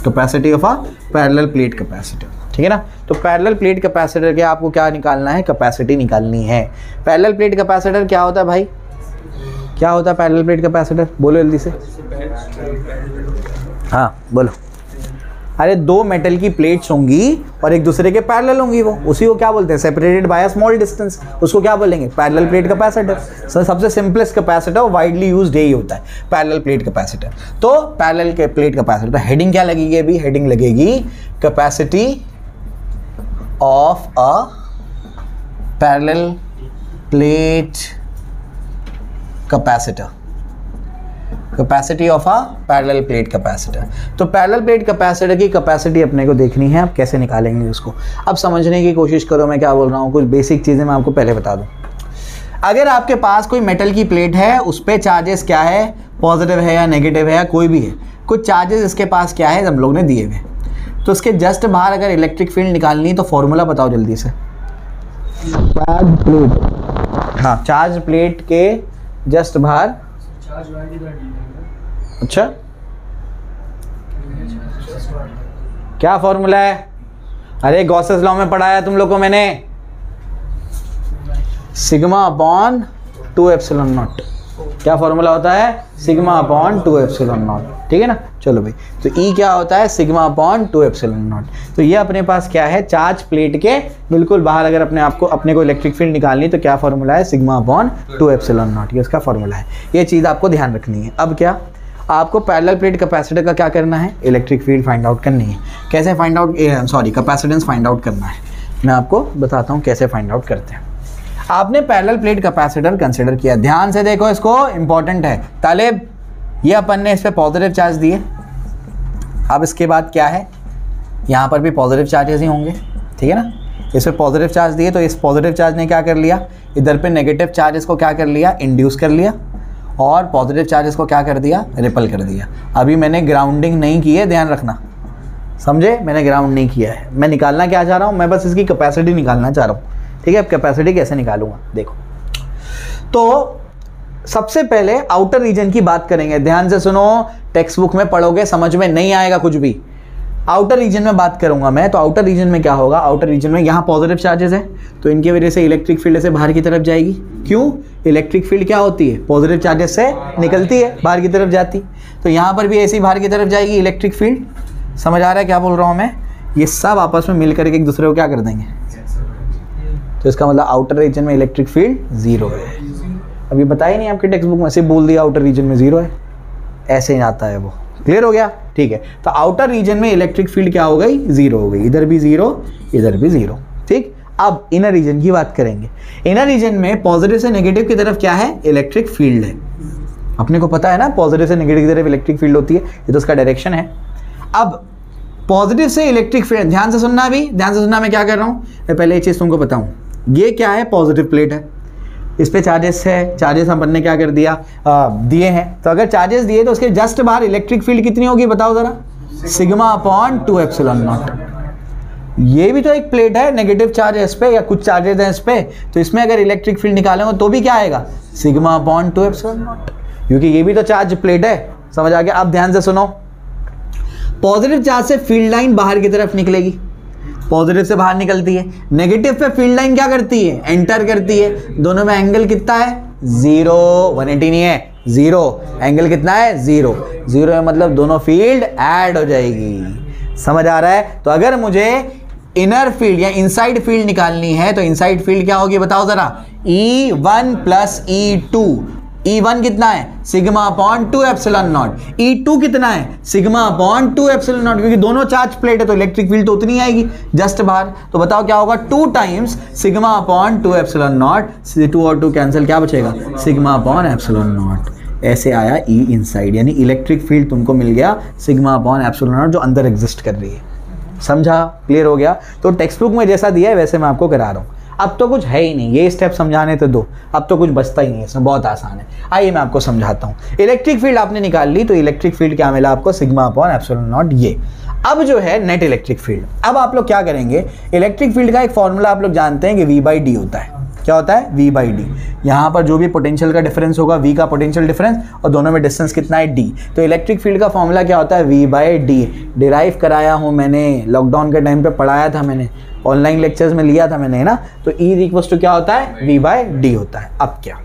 capacity of a parallel plate capacitor, ठीक है ना। तो पैरेलल प्लेट कैपेसिटर के आपको क्या निकालना है? कैपेसिटी निकालनी है। पैरेलल प्लेट कैपेसिटर क्या होता है भाई? क्या होता है पैरेलल प्लेट कैपेसिटर? बोलो जल्दी से। हाँ बोलो। अरे दो मेटल की प्लेट्स होंगी और एक दूसरे के पैरेलल होंगी, वो उसी को क्या बोलते हैं? Separated by a small distance. उसको क्या बोलेंगे? Parallel plate capacitor. सबसे सिंपलेस्ट कैपेसिटर, वाइडली यूज्ड यही होता है, पैरेलल प्लेट कैपेसिटर। तो पैरेलल के प्लेट कैपेसिटर, तो हेडिंग क्या लगेगी? अभी हेडिंग लगेगी capacity of a parallel plate capacitor, capacity of a parallel plate capacitor. तो पैरेलल प्लेट कैपेसिटर की कैपेसिटी अपने को देखनी है। अब कैसे निकालेंगे उसको? अब समझने की कोशिश करो मैं क्या बोल रहा हूँ। कुछ बेसिक चीज़ें मैं आपको पहले बता दूँ। अगर आपके पास कोई मेटल की प्लेट है, उस पर चार्जेस क्या है? पॉजिटिव है या नेगेटिव है या कोई भी है, कुछ चार्जेस इसके पास क्या है हम लोग ने दिए हुए। तो उसके जस्ट बाहर अगर इलेक्ट्रिक फील्ड निकालनी है तो फॉर्मूला बताओ जल्दी से। चार्ज प्लेट, हाँ, चार्ज प्लेट के जस्ट बाहर। अच्छा, क्या फॉर्मूला है? अरे गॉसेस लॉ में पढ़ाया तुम लोग को मैंने, सिग्मा अपॉन 2 एप्सिलॉन नॉट। क्या फॉर्मूला होता है, सिग्मा अपॉन 2 एप्सिलॉन नॉट, ठीक है ना। चलो भाई, तो ई क्या होता है, सिग्मा अपॉन 2 एप्सिलॉन नॉट। तो ये अपने पास क्या है, चार्ज प्लेट के बिल्कुल बाहर अगर अपने को इलेक्ट्रिक फील्ड निकालनी तो क्या फॉर्मूला है, सिग्मा अपॉन 2 एप्सिलॉन नॉट, ये उसका फॉर्मूला है। ये चीज़ आपको ध्यान रखनी है। अब क्या आपको पैरेलल प्लेट कैपेसिटर का क्या करना है, इलेक्ट्रिक फील्ड फाइंड आउट करनी है। कैसे find out, capacitance find out करना है, मैं आपको बताता हूँ कैसे फाइंड आउट करते हैं। आपने पैरेलल प्लेट कैपेसिटर कंसिडर किया, ध्यान से देखो इसको, इंपॉर्टेंट है। तालिब, ये अपन ने इस पर पॉजिटिव चार्ज दिए, अब इसके बाद क्या है, यहाँ पर भी पॉजिटिव चार्जेस ही होंगे, ठीक है ना। इस पर पॉजिटिव चार्ज दिए तो इस पॉजिटिव चार्ज ने क्या कर लिया, इधर पे नेगेटिव चार्जेस को क्या कर लिया, इंड्यूस कर लिया, और पॉजिटिव चार्जेस को क्या कर दिया, रिपल कर दिया। अभी मैंने ग्राउंडिंग नहीं की है, ध्यान रखना, समझे, मैंने ग्राउंड नहीं किया है। मैं निकालना क्या चाह रहा हूँ, मैं बस इसकी कैपेसिटी निकालना चाह रहा हूँ, ठीक है। अब कैपेसिटी कैसे निकालूंगा, देखो। तो सबसे पहले आउटर रीजन की बात करेंगे, ध्यान से सुनो, टेक्स्ट बुक में पढ़ोगे समझ में नहीं आएगा कुछ भी। आउटर रीजन में बात करूंगा मैं, तो आउटर रीजन में क्या होगा, आउटर रीजन में यहाँ पॉजिटिव चार्जेस है, तो इनकी वजह से इलेक्ट्रिक फील्ड से बाहर की तरफ जाएगी। क्यों, इलेक्ट्रिक फील्ड क्या होती है, पॉजिटिव चार्जेस से निकलती है, बाहर की तरफ जाती। तो यहाँ पर भी ऐसी बाहर की तरफ जाएगी इलेक्ट्रिक फील्ड। समझ आ रहा है क्या बोल रहा हूँ मैं, ये सब आपस में मिलकर एक दूसरे को क्या कर देंगे, तो इसका मतलब आउटर रीजन में इलेक्ट्रिक फील्ड जीरो है। अभी बताया नहीं आपके टेक्स्ट बुक में, सिर्फ बोल दिया आउटर रीजन में जीरो है, ऐसे ही आता है वो। क्लियर हो गया, ठीक है। तो आउटर रीजन में इलेक्ट्रिक फील्ड क्या हो गई, जीरो हो गई, इधर भी जीरो, इधर भी जीरो, ठीक। अब इनर रीजन की बात करेंगे। इनर रीजन में पॉजिटिव से नेगेटिव की तरफ क्या है, इलेक्ट्रिक फील्ड है। अपने को पता है ना, पॉजिटिव से नेगेटिव की तरफ इलेक्ट्रिक फील्ड होती है, ये तो उसका डायरेक्शन है। अब पॉजिटिव से इलेक्ट्रिक फील्ड, ध्यान से सुनना, अभी ध्यान से सुनना, मैं क्या कर रहा हूँ, मैं पहले ये चीज़ तुमको बताऊँ। ये क्या है, पॉजिटिव प्लेट है, इस पे चार्जेस है, चार्जेस अपन ने क्या कर दिया, दिए हैं। तो अगर चार्जेस दिए तो उसके जस्ट बाहर इलेक्ट्रिक फील्ड कितनी होगी बताओ जरा, सिग्मा अपॉन 2 एप्सिलॉन नॉट। ये भी तो एक प्लेट है, नेगेटिव चार्ज है इस पे या कुछ चार्जेस हैं इस पे, तो इसमें अगर इलेक्ट्रिक फील्ड निकालेंगे तो भी क्या आएगा, सिग्मा अपॉन 2 एप्सिलॉन नॉट, क्योंकि ये भी तो चार्ज प्लेट है। समझ आ गया। अब ध्यान से सुनो, पॉजिटिव चार्ज से फील्ड लाइन बाहर की तरफ निकलेगी, पॉजिटिव से बाहर निकलती है। नेगेटिव पे फील्ड लाइन क्या करती है, एंटर करती है। दोनों में एंगल कितना है, जीरो, 180 नहीं है, जीरो। एंगल कितना है, जीरो। जीरो है मतलब दोनों फील्ड ऐड हो जाएगी। समझ आ रहा है। तो अगर मुझे इनर फील्ड या इनसाइड फील्ड निकालनी है तो इनसाइड फील्ड क्या होगी बताओ जरा, E1 प्लस E2। E1 कितना है, sigma upon 2 epsilon not. E2 कितना है, सिग्मा अपॉन 2 एप्सिलॉन नॉट, क्योंकि दोनों चार्ज प्लेट है तो इलेक्ट्रिक फील्ड तो उतनी आएगी जस्ट बाहर। तो बताओ क्या होगा, 2 times sigma upon 2 epsilon not. 2 और 2 कैंसिल, क्या बचेगा, सिग्मा अपॉन एप्सिलॉन नॉट। ऐसे आया E इनसाइड, यानी इलेक्ट्रिक फील्ड तुमको मिल गया सिग्मा अपॉन एप्सिलॉन नॉट, जो अंदर एग्जिस्ट कर रही है। समझा, क्लियर हो गया। तो टेक्स्ट बुक में जैसा दिया है वैसे मैं आपको करा रहा हूँ। अब तो कुछ है ही नहीं, ये स्टेप समझाने तो दो, अब तो कुछ बचता ही नहीं है, इसमें बहुत आसान है। आइए मैं आपको समझाता हूँ। इलेक्ट्रिक फील्ड आपने निकाल ली, तो इलेक्ट्रिक फील्ड क्या मिला आपको, सिग्मा अपॉन एप्सिलॉन नॉट। ये अब जो है नेट इलेक्ट्रिक फील्ड। अब आप लोग क्या करेंगे, इलेक्ट्रिक फील्ड का एक फॉर्मूला आप लोग जानते हैं कि V/D होता है। क्या होता है, V/D। यहाँ पर जो भी पोटेंशियल का डिफरेंस होगा, V का पोटेंशियल डिफरेंस, और दोनों में डिस्टेंस कितना है, D। तो इलेक्ट्रिक फील्ड का फॉर्मूला क्या होता है, V/D। डिराइव कराया हूँ मैंने, लॉकडाउन के टाइम पे पढ़ाया था मैंने, ऑनलाइन लेक्चर्स में लिया था मैंने, है ना। तो E इक्वल्स टू क्या होता है, V/D होता है। अब क्या,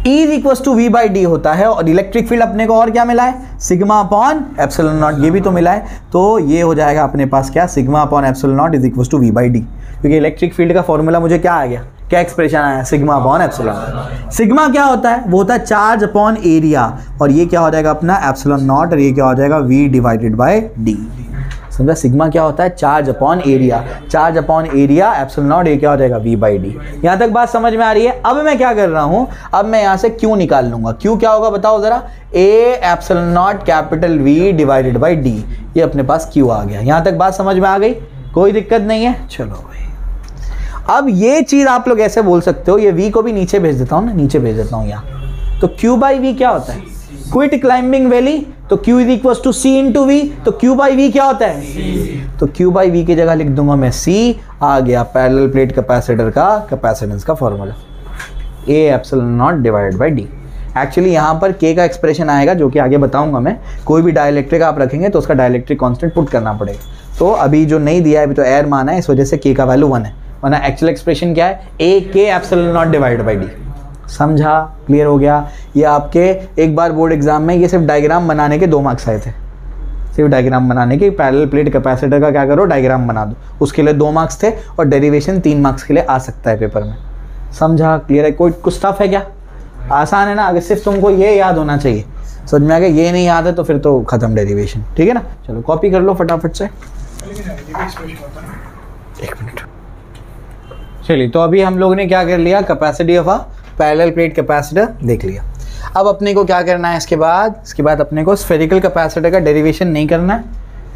E इक्वल्स टू V/D होता है, और इलेक्ट्रिक फील्ड अपने को और क्या मिला है, सिग्मा अपॉन एप्सिलॉन नॉट, ये भी तो मिला है। तो ये हो जाएगा अपने पास क्या, sigma upon epsilon not is equals to V/D, क्योंकि इलेक्ट्रिक फील्ड का फॉर्मूला मुझे क्या आ गया, क्या एक्सप्रेशन आया, सिग्मा अपॉन एप्सिलॉन। सिग्मा क्या होता है, वो होता है चार्ज अपॉन एरिया, और ये क्या हो जाएगा अपना एप्सिलॉन नॉट, और ये क्या हो जाएगा V/D। समझा, सिग्मा क्या होता है, charge upon area, charge upon area epsilon not, ये क्या हो जाएगा V/D। यहाँ तक बात समझ में आ रही है। अब मैं क्या कर रहा हूँ, अब मैं यहाँ से Q निकाल लूंगा। Q क्या होगा बताओ जरा, A epsilon not capital V/D। ये अपने पास Q आ गया। यहाँ तक बात समझ में आ गई, कोई दिक्कत नहीं है। चलो भाई, अब ये चीज आप लोग ऐसे बोल सकते हो, ये V को भी नीचे भेज देता हूँ ना, नीचे भेज देता हूँ यहाँ। तो Q/V क्या होता है, क्विट क्लाइंबिंग वैली, तो Q is equal to C into V। तो Q/V क्या होता है, C। तो Q/V की जगह लिख दूंगा मैं C। आ गया पैरेलल प्लेट कैपेसिटर का कैपेसिटेंस का formula, A epsilon not divided by D। Actually यहाँ पर K का एक्सप्रेशन आएगा, जो कि आगे बताऊंगा मैं। कोई भी डाइलेक्ट्रिक आप रखेंगे तो उसका डाइलेक्ट्रिक कांस्टेंट पुट करना पड़ेगा। तो अभी जो नहीं दिया है, अभी तो एयर माना है, इस वजह से K का वैल्यू 1 है, वरना एक्चुअल एक्सप्रेशन क्या है, A K epsilon not divided by D। समझा, क्लियर हो गया। ये आपके एक बार बोर्ड एग्जाम में ये सिर्फ डायग्राम बनाने के 2 मार्क्स आए थे, सिर्फ डायग्राम बनाने के। पैरेलल प्लेट कैपेसिटर का क्या करो, डायग्राम बना दो, उसके लिए 2 मार्क्स थे और डेरिवेशन 3 मार्क्स के लिए आ सकता है पेपर में। समझा, क्लियर है? कोई कुछ टफ है क्या? आसान है ना? अगर सिर्फ तुमको ये याद होना चाहिए, समझ में आ गया? ये नहीं याद है तो फिर तो खत्म डेरिवेशन, ठीक है ना? चलो कॉपी कर लो फटाफट से। 1 मिनट। चलिए, तो अभी हम लोग ने क्या कर लिया, capacity of a parallel plate capacitor देख लिया। अब अपने को क्या करना है इसके बाद अपने को स्फेरिकल कैपेसिटर का डेरिवेशन नहीं करना है,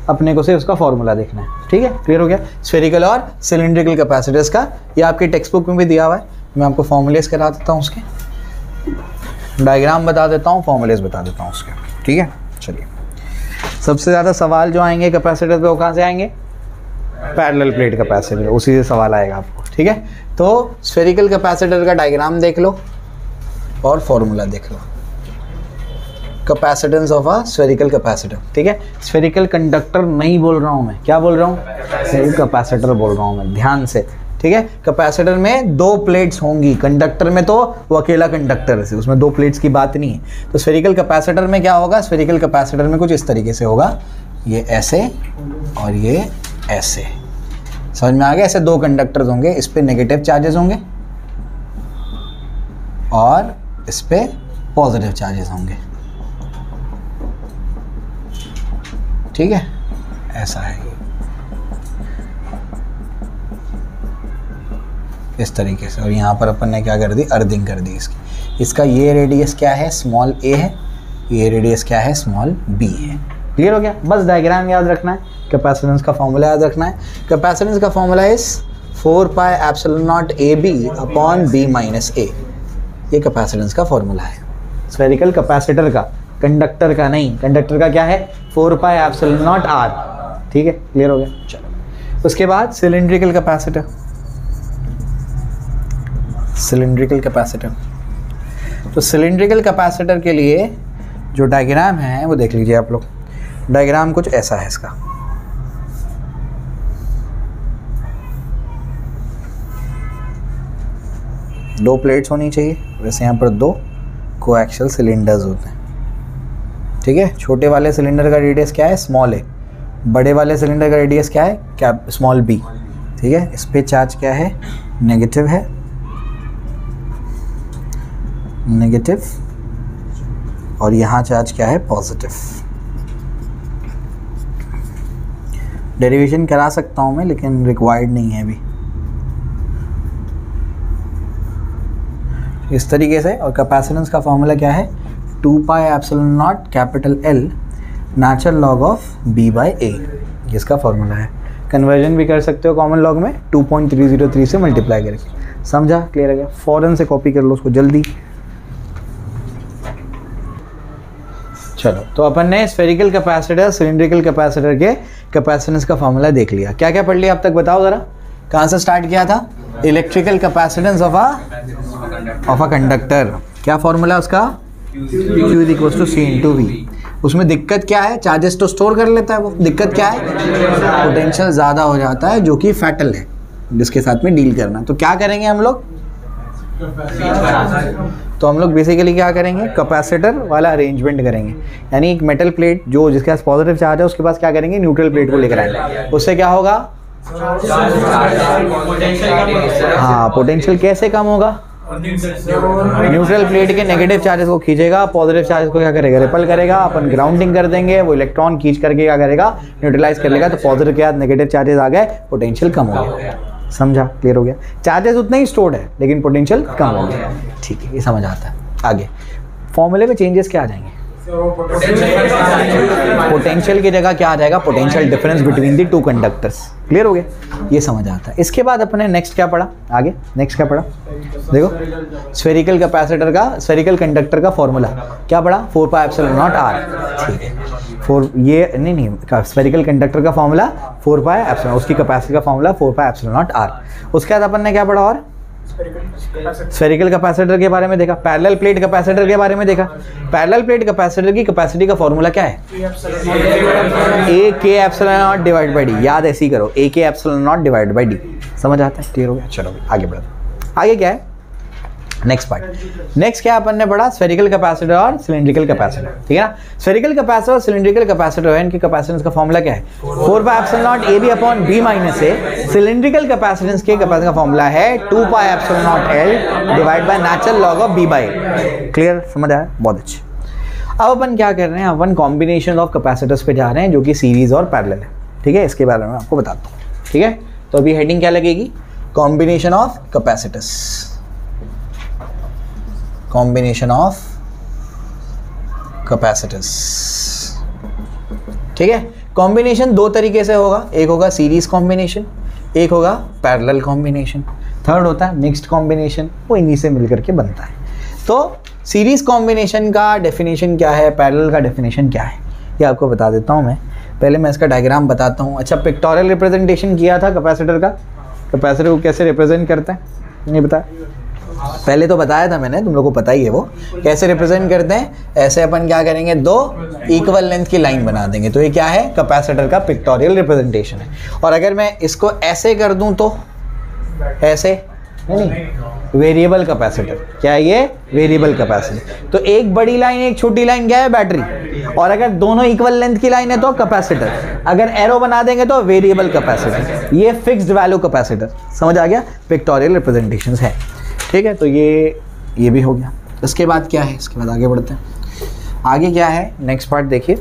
अपने को सिर्फ उसका फॉर्मूला देखना है, ठीक है? क्लियर हो गया? स्फेरिकल और सिलिंड्रिकल कैपेसिटर्स का ये आपकी टेक्स्ट बुक में भी दिया हुआ है। मैं आपको फॉर्मूलेस करा देता हूँ, उसके डायग्राम बता देता हूँ, फॉर्मूलेस बता देता हूँ उसके, ठीक है? चलिए, सबसे ज़्यादा सवाल जो आएंगे कैपेसिटर पे वो कहाँ से आएंगे? पैरेलल प्लेट कैपेसिटर, उसी से सवाल आएगा आपको, ठीक है? तो स्फेरिकल कैपेसिटर का डायग्राम देख लो और फॉर्मूला देख लो। Capacitance of a spherical capacitor, ठीक है? स्फेरिकल कंडक्टर नहीं बोल रहा हूँ मैं, क्या बोल रहा हूँ? कैपेसिटर बोल रहा हूँ मैं, ध्यान से, ठीक है? कैपेसिटर में 2 प्लेट्स होंगी, कंडक्टर में तो वो अकेला कंडक्टर है, उसमें 2 प्लेट्स की बात नहीं है। तो स्फेरिकल कैपेसिटर में क्या होगा? स्फेरिकल कैपेसिटर में कुछ इस तरीके से होगा, ये ऐसे और ये ऐसे, समझ में आ गया? ऐसे 2 कंडक्टर्स होंगे, इस पे नेगेटिव चार्जेस होंगे और इस पे पॉजिटिव चार्जेस होंगे, ठीक है? ऐसा है इस तरीके से। और यहाँ पर अपन ने क्या कर दी? अर्थिंग कर दी इसकी। इसका ये रेडियस क्या है? स्मॉल a है, ये रेडियस क्या है? स्मॉल b है। क्लियर हो गया? बस डायग्राम याद रखना है, कैपेसिटेंस का फॉर्मूला याद रखना है। कैपेसिटेंस का formula is 4 pi epsilon not AB upon B minus A। ये कैपेसिटेंस का फॉर्मूला है स्फेरिकल कैपेसिटर का, कंडक्टर का नहीं। कंडक्टर का क्या है? 4 pi एप्सिलॉन नॉट R, ठीक है? क्लियर हो गया? चलो, उसके बाद सिलिंड्रिकल कैपेसिटर। सिलिंड्रिकल कैपेसिटर, तो सिलिंड्रिकल कैपेसिटर के लिए जो डायग्राम है वो देख लीजिए आप लोग। डायग्राम कुछ ऐसा है इसका, दो प्लेट्स होनी चाहिए, वैसे यहाँ पर 2 कोएक्सियल सिलेंडर्स होते हैं, ठीक है? छोटे वाले सिलेंडर का रेडियस क्या है? Small a। बड़े वाले सिलेंडर का रेडियस क्या है? स्मॉल b, ठीक है? इस पे चार्ज क्या है? नेगेटिव है, नेगेटिव, और यहाँ चार्ज क्या है? पॉजिटिव। डेरिवेशन करा सकता हूँ मैं, लेकिन रिक्वायर्ड नहीं है अभी, इस तरीके से। और कैपेसिटेंस का फॉर्मूला क्या है? 2 pi epsilon not capital L natural log of B by A, इसका फॉर्मूला है। कन्वर्जन भी कर सकते हो कॉमन लॉग में 2.303 से मल्टीप्लाई करके। समझा? क्लियर है क्या? फ़ौरन से कॉपी कर लो उसको जल्दी। चलो, तो अपन ने स्फेरिकल कैपेसिटर, सिलिंड्रिकल कैपेसिटर के कैपेसिटेंस का फॉर्मूला देख लिया। क्या क्या पढ़ लिया अब तक बताओ ज़रा? कहाँ से स्टार्ट किया था? Electrical capacitance of a conductor. क्या फॉर्मूला उसका? Q equals to C into V। उसमें दिक्कत क्या है? चार्जेस तो स्टोर कर लेता है वो, दिक्कत क्या है? पोटेंशियल ज़्यादा हो जाता है, जो कि फैटल है, जिसके साथ में डील करना। तो क्या करेंगे हम लोग? तो हम लोग बेसिकली क्या करेंगे? कैपेसिटर वाला अरेंजमेंट करेंगे, यानी एक मेटल प्लेट जो जिसके पास पॉजिटिव चार्ज है उसके पास क्या करेंगे? न्यूट्रल प्लेट को लेकर आएंगे। उससे क्या होगा? हाँ, पोटेंशियल कैसे कम होगा? न्यूट्रल प्लेट के नेगेटिव चार्जेस को खींचेगा, पॉजिटिव चार्जेस को क्या करेगा? रिपल करेगा। अपन ग्राउंडिंग कर देंगे, वो इलेक्ट्रॉन खींच करके क्या करेगा? न्यूट्रलाइज कर लेगा। तो पॉजिटिव के साथ नेगेटिव चार्जेस आ गए, पोटेंशियल कम हो गया। समझा? क्लियर हो गया? चार्जेस उतना ही स्टोर्ड है लेकिन पोटेंशियल कम हो गया, ठीक है? ये समझ आता है। आगे फॉर्मूले में चेंजेस क्या आ जाएंगे? पोटेंशियल की जगह क्या आ जाएगा? Potential difference between the 2 conductors. Clear हो गया? ये समझ आता है। इसके बाद अपने नेक्स्ट क्या पढ़ा? आगे नेक्स्ट क्या पढ़ा? देखो, स्फेरिकल कैपेसिटर का, स्फेरिकल कंडक्टर का फॉर्मूला क्या पढ़ा? 4 pi एप्सिलॉन नॉट R, ठीक है? ये नहीं, स्फेरिकल कंडक्टर का फॉर्मूला 4 pi एप्सिलॉन, उसकी कैपेसिटी का formula 4 pi epsilon not R। उसके बाद अपन ने क्या पढ़ा? और स्फेरिकल कैपेसिटर के बारे में देखा, पैरेलल प्लेट कैपेसिटर के बारे में देखा। पैरेलल प्लेट कैपेसिटर की कैपेसिटी का फॉर्मूला क्या है? AK epsilon not divide by D। याद ऐसे ही करो, AK epsilon not divide by D। समझ आता है? क्लियर हो गया? चलो आगे बढ़ो। आगे क्या है? नेक्स्ट पार्ट, नेक्स्ट क्या अपन ने पढ़ा, स्फेरिकल कैपेसिटर और सिलिंड्रिकल कैपेसिटर, ठीक है ना। स्फेरिकल कैपेसिटर और सिलिंड्रिकल कैपेसिटर है, इनके कैपेसिटेंस का फॉर्मूला क्या है, 4πε0 AB अपॉन B माइनस ए। सिलिंड्रिकल कैपेसिटेंस के कैपेसिटेंस का फॉर्मूला है 2πε0L divide by natural log of B by A। Clear, समझ आया, बहुत अच्छा। अब अपन क्या कर रहे हैं, अपन कॉम्बिनेशन ऑफ कैपेसिटर्स पे जा रहे हैं जो कि सीरीज और पैरेलल है, ठीक है। इसके बारे में आपको बताता हूँ, ठीक है। तो अभी हेडिंग क्या लगेगी, combination of capacitors, combination of capacitors, ठीक है। कॉम्बिनेशन दो तरीके से होगा, एक होगा सीरीज कॉम्बिनेशन, एक होगा पैरेलल कॉम्बिनेशन, थर्ड होता है मिक्स्ड कॉम्बिनेशन, वो इन्हीं से मिलकर के बनता है। तो सीरीज कॉम्बिनेशन का डेफिनेशन क्या है, पैरेलल का डेफिनेशन क्या है, ये आपको बता देता हूँ मैं। पहले मैं इसका डायग्राम बताता हूँ। अच्छा, पिक्टोरियल रिप्रेजेंटेशन किया था कैपेसिटर का, कैपेसिटर को कैसे रिप्रेजेंट करते हैं नहीं बताया, पहले तो बताया था मैंने, तुम लोगों को पता ही है वो कैसे रिप्रेजेंट करते हैं। ऐसे अपन क्या करेंगे, दो इक्वल लेंथ की लाइन बना देंगे, तो ये क्या है, कैपेसिटर का पिक्टोरियल रिप्रेजेंटेशन है। और अगर मैं इसको ऐसे कर दूं तो ऐसे नहीं, वेरिएबल कैपेसिटर, क्या है ये, वेरिएबल कैपेसिटर। तो एक बड़ी लाइन एक छोटी लाइन क्या है, बैटरी, और अगर दोनों इक्वल लेंथ की लाइन है तो कैपेसिटर, अगर एरो बना देंगे तो वेरिएबल कैपेसिटर, ये फिक्स्ड वैल्यू कैपेसिटर। समझ आ गया, पिक्टोरियल रिप्रेजेंटेशंस है, ठीक है। तो ये भी हो गया। इसके बाद क्या है, इसके बाद आगे बढ़ते हैं। आगे क्या है, नेक्स्ट पार्ट देखिए,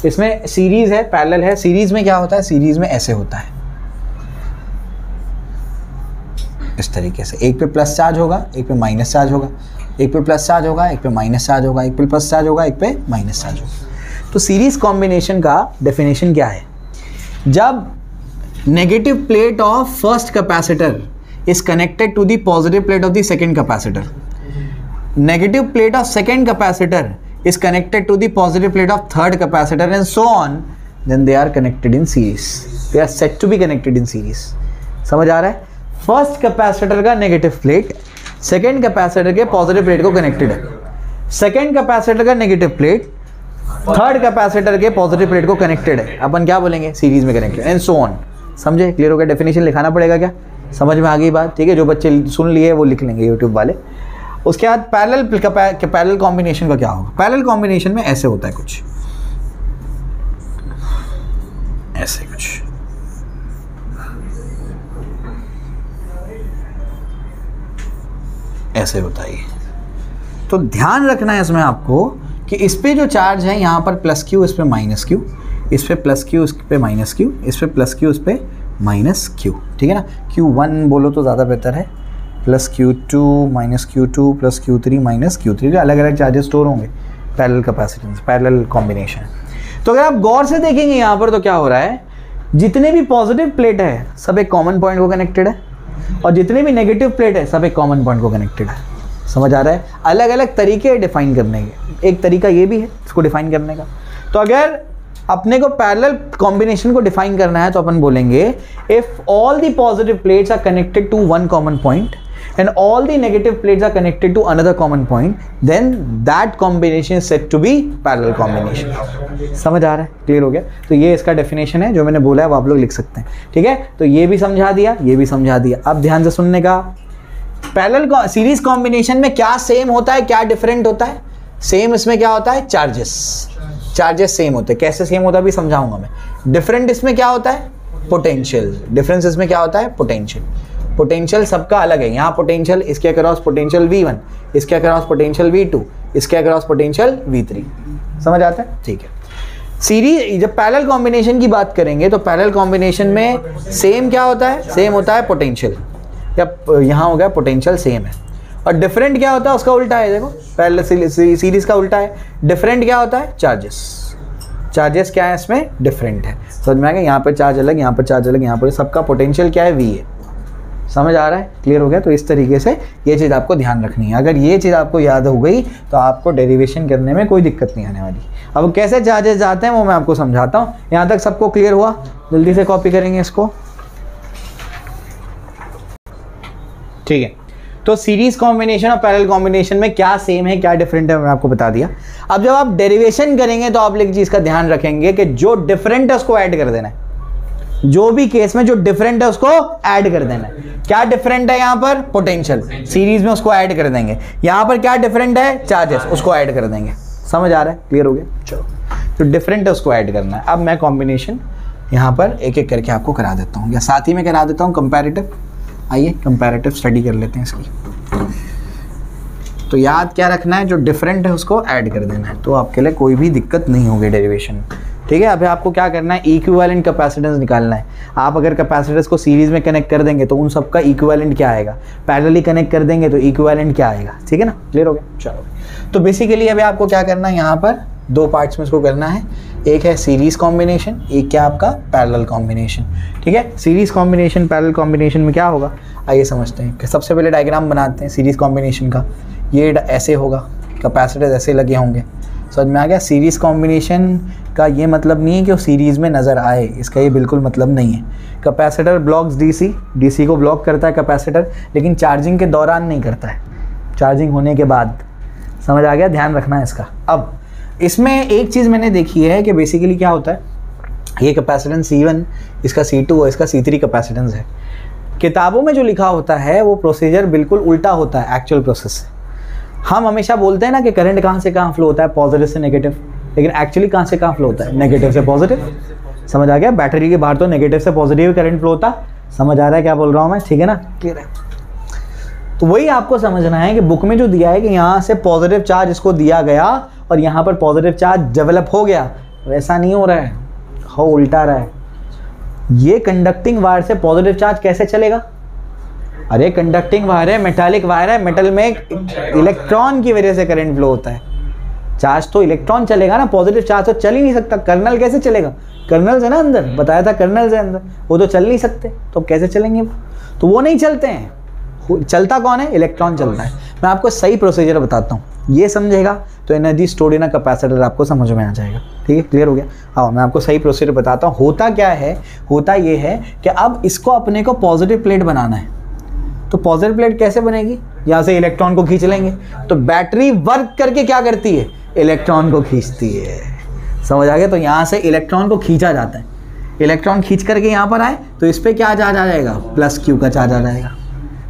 इसमें सीरीज है पैरेलल है। सीरीज में क्या होता है, सीरीज में ऐसे होता है, इस तरीके से, एक पे प्लस चार्ज होगा, एक पे माइनस चार्ज होगा, एक पे प्लस चार्ज होगा, एक पे माइनस चार्ज होगा, एक पे प्लस चार्ज होगा, एक पे माइनस चार्ज होगा। तो सीरीज कॉम्बिनेशन का डेफिनेशन क्या है, जब negative plate of first capacitor is connected to the positive plate of the second capacitor, negative plate of second capacitor is connected to the positive plate of third capacitor and so on, then they are connected in series, they are said to be connected in series। समझ आ रहा है, first capacitor का negative plate second capacitor के positive plate को connected है, second capacitor का negative plate third capacitor के पॉजिटिव प्लेट को कनेक्टेड है, अपन क्या बोलेंगे, सीरीज में कनेक्टेड एंड सो ऑन। समझे, क्लियर हो गया, डेफिनेशन लिखाना पड़ेगा क्या, समझ में आ गई बात, ठीक है। जो बच्चे सुन लिए वो लिख लेंगे यूट्यूब वाले। उसके बाद पैरेलल कॉम्बिनेशन का क्या होगा, पैरेलल कॉम्बिनेशन में ऐसे होता है कुछ, ऐसे कुछ, ऐसे होता है। तो ध्यान रखना है इसमें आपको कि इस पे जो चार्ज है यहाँ पर प्लस क्यू, इस पे माइनस क्यू, इस पे प्लस क्यू, इस पे माइनस क्यू, इस पे प्लस क्यू, इस पे माइनस क्यू, ठीक है ना। Q1 बोलो तो ज़्यादा बेहतर है, plus Q2 minus Q2 plus Q3 minus Q3, अलग अलग चार्जेस स्टोर होंगे, पैरेलल कैपेसिटेंस, पैरेलल कॉम्बिनेशन। तो अगर आप गौर से देखेंगे यहाँ पर तो क्या हो रहा है, जितने भी पॉजिटिव प्लेट है सब एक कॉमन पॉइंट को कनेक्टेड है, और जितने भी नेगेटिव प्लेट है सब एक कॉमन पॉइंट को कनेक्टेड है। समझ आ रहा है, अलग अलग तरीके डिफाइन करने के, एक तरीका ये भी है इसको डिफाइन करने का। तो अगर अपने को पैरेलल कॉम्बिनेशन को डिफाइन करना है तो अपन बोलेंगे if all the positive plates are connected to one common point and all the negative plates are connected to another common point, then that combination is said to be parallel combination. समझ आ रहा है, clear हो गया। तो ये इसका definition है, जो मैंने बोला है वो आप लोग लिख सकते हैं, ठीक है। तो ये भी समझा दिया, ये भी समझा दिया। अब ध्यान से सुनने का, पैरेलल सीरीज कॉम्बिनेशन में क्या सेम होता है, क्या डिफरेंट होता है। सेम इसमें क्या होता है, चार्जेस सेम होते हैं। कैसे सेम होता है भी समझाऊंगा मैं। डिफरेंट इसमें क्या होता है, पोटेंशियल। डिफरेंस इसमें क्या होता है, पोटेंशियल सबका अलग है। यहाँ पोटेंशियल, इसके अक्रॉस पोटेंशियल V1, इसके अक्रॉस पोटेंशियल V2, इसके अक्रॉस पोटेंशियल V3। समझ आता है, ठीक है। सीरीज जब पैरेलल कॉम्बिनेशन की बात करेंगे तो पैरेलल कॉम्बिनेशन में सेम क्या होता है, सेम होता है पोटेंशियल। जब यहाँ हो गया पोटेंशियल सेम है, और डिफरेंट क्या होता है, उसका उल्टा है। देखो पैरेलल सीरीज का उल्टा है, डिफरेंट क्या होता है, चार्जेस क्या है इसमें, डिफरेंट है। समझ में आ गया, यहाँ पर चार्ज अलग, यहाँ पर चार्ज अलग, यहाँ पर सबका पोटेंशियल क्या है, V है। समझ आ रहा है, क्लियर हो गया। तो इस तरीके से ये चीज़ आपको ध्यान रखनी है। अगर ये चीज़ आपको याद हो गई तो आपको डेरिवेशन करने में कोई दिक्कत नहीं आने वाली। अब कैसे चार्जेस जाते हैं वो मैं आपको समझाता हूँ। यहाँ तक सबको क्लियर हुआ, जल्दी से कॉपी करेंगे इसको, ठीक है। तो सीरीज कॉम्बिनेशन और पैरेलल कॉम्बिनेशन में क्या सेम है क्या डिफरेंट है मैंने आपको बता दिया। अब जब आप डेरिवेशन करेंगे तो आप एक चीज़ का ध्यान रखेंगे कि जो डिफरेंट है उसको ऐड कर देना है। जो भी केस में जो डिफरेंट है उसको ऐड कर देना है। क्या डिफरेंट है यहाँ पर? पोटेंशियल, सीरीज में उसको ऐड कर देंगे। यहाँ पर क्या डिफरेंट है? चार्जेस, उसको ऐड कर देंगे। समझ आ रहा है? क्लियर हो गया? चलो, जो डिफरेंट है उसको ऐड करना है। अब मैं कॉम्बिनेशन यहाँ पर एक एक करके आपको करा देता हूँ, या साथ ही में करा देता हूँ कंपैरेटिव। आइए कंपैरेटिव स्टडी कर लेते हैं इसकी। तो याद क्या रखना है? जो डिफरेंट है उसको ऐड कर देना है, तो आपके लिए कोई भी दिक्कत नहीं होगी डेरिवेशन। ठीक है, अभी आपको क्या करना है? इक्विवेलेंट कैपेसिटेंस निकालना है। आप अगर कैपेसिटर्स को सीरीज में कनेक्ट कर देंगे तो उन सबका इक्विवेलेंट क्या आएगा, पैरेलली कनेक्ट कर देंगे तो इक्विवेलेंट क्या आएगा। ठीक है ना? क्लियर हो गया? चलो, तो बेसिकली अभी आपको क्या करना है, यहाँ पर दो पार्ट्स में इसको करना है। एक है सीरीज कॉम्बिनेशन, एक क्या आपका पैरेलल कॉम्बिनेशन। ठीक है, सीरीज कॉम्बिनेशन पैरेलल कॉम्बिनेशन में क्या होगा, आइए समझते हैं। सबसे पहले डायग्राम बनाते हैं सीरीज कॉम्बिनेशन का। ये ऐसे होगा, कैपेसिटर्स ऐसे लगे होंगे। समझ में आ गया? सीरीज कॉम्बिनेशन का ये मतलब नहीं है कि वो सीरीज़ में नज़र आए, इसका ये बिल्कुल मतलब नहीं है। कैपेसिटर ब्लॉक्स डीसी को ब्लॉक करता है कैपेसिटर, लेकिन चार्जिंग के दौरान नहीं करता है, चार्जिंग होने के बाद। समझ आ गया? ध्यान रखना है इसका। अब इसमें एक चीज़ मैंने देखी है कि बेसिकली क्या होता है, ये कैपेसिटेंस C1, इसका C2 और इसका C3 कैपेसिटेंस है। किताबों में जो लिखा होता है वो प्रोसीजर बिल्कुल उल्टा होता है एक्चुअल प्रोसेस से। हम हमेशा बोलते हैं ना कि करंट कहाँ से कहाँ फ्लो होता है, पॉजिटिव से नेगेटिव, लेकिन एक्चुअली कहाँ से कहाँ फ्लो होता है, नेगेटिव से पॉजिटिव। समझ आ गया? बैटरी के बाहर तो नेगेटिव से पॉजिटिव करंट फ्लो होता। समझ आ रहा है क्या बोल रहा हूँ मैं? ठीक है ना? क्लियर है? तो वही आपको समझना है कि बुक में जो दिया है कि यहाँ से पॉजिटिव चार्ज इसको दिया गया और यहाँ पर पॉजिटिव चार्ज डेवलप हो गया, वैसा नहीं हो रहा है, हो उल्टा रहा है। ये कंडक्टिंग वायर से पॉजिटिव चार्ज कैसे चलेगा? अरे कंडक्टिंग वायर है, मेटालिक वायर है, मेटल में इलेक्ट्रॉन की वजह से करंट फ्लो होता है। चार्ज तो इलेक्ट्रॉन चलेगा ना, पॉजिटिव चार्ज तो चल ही नहीं सकता। कर्नल कैसे चलेगा? कर्नल से ना अंदर, बताया था कर्नल से अंदर, वो तो चल नहीं सकते, तो कैसे चलेंगे वो? तो वो नहीं चलते हैं। चलता कौन है? इलेक्ट्रॉन चलता है। मैं आपको सही प्रोसीजर बताता हूँ, ये समझेगा तो energy stored in a capacitor आपको समझ में आ जाएगा। ठीक है? क्लियर हो गया? हाँ, मैं आपको सही प्रोसीजर बताता हूँ। होता क्या है? होता ये है कि अब इसको अपने को पॉजिटिव प्लेट बनाना है। तो पॉजिटिव प्लेट कैसे बनेगी? यहाँ से इलेक्ट्रॉन को खींच लेंगे। तो बैटरी वर्क करके क्या करती है? इलेक्ट्रॉन को खींचती है। समझ आ गया? तो यहाँ से इलेक्ट्रॉन को खींचा जाता है। इलेक्ट्रॉन खींच करके यहाँ पर आए तो इस पर क्या चार्ज आ जाएगा? प्लस Q का चार्ज आ जाएगा।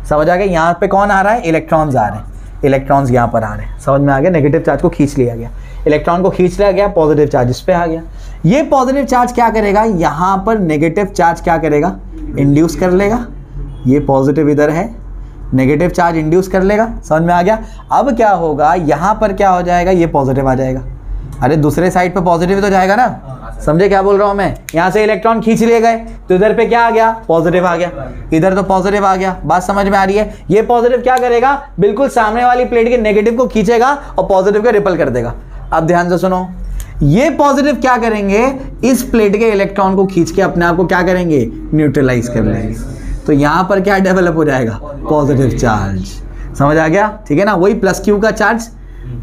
समझ आ गया? यहाँ पे कौन आ रहा है? इलेक्ट्रॉन्स आ रहे हैं। इलेक्ट्रॉन्स यहाँ पर आ रहे हैं। समझ में आ गया? नेगेटिव चार्ज को खींच लिया गया, इलेक्ट्रॉन को खींच लिया गया, पॉजिटिव चार्ज इस पे आ गया। ये पॉजिटिव चार्ज क्या करेगा? यहाँ पर नेगेटिव चार्ज क्या करेगा? इंड्यूस कर लेगा। ये पॉजिटिव इधर है, नेगेटिव चार्ज इंड्यूस कर लेगा। समझ में आ गया? अब क्या होगा? यहाँ पर क्या हो जाएगा? ये पॉजिटिव आ जाएगा। अरे दूसरे साइड पे पॉजिटिव तो जाएगा ना। समझे क्या बोल रहा हूँ मैं? यहाँ से इलेक्ट्रॉन खींच लिए गए तो इधर पे क्या आ गया? पॉजिटिव आ गया। इधर तो पॉजिटिव आ गया। बात समझ में आ रही है? ये पॉजिटिव क्या करेगा? बिल्कुल सामने वाली प्लेट के नेगेटिव को खींचेगा और पॉजिटिव को रिपल कर देगा। अब ध्यान से सुनो, ये पॉजिटिव क्या करेंगे? इस प्लेट के इलेक्ट्रॉन को खींच के अपने आप को क्या करेंगे? न्यूट्रलाइज कर लेंगे। तो यहाँ पर क्या डेवलप हो जाएगा? Positive charge. समझ आ गया? ठीक है ना? वही प्लस Q का चार्ज।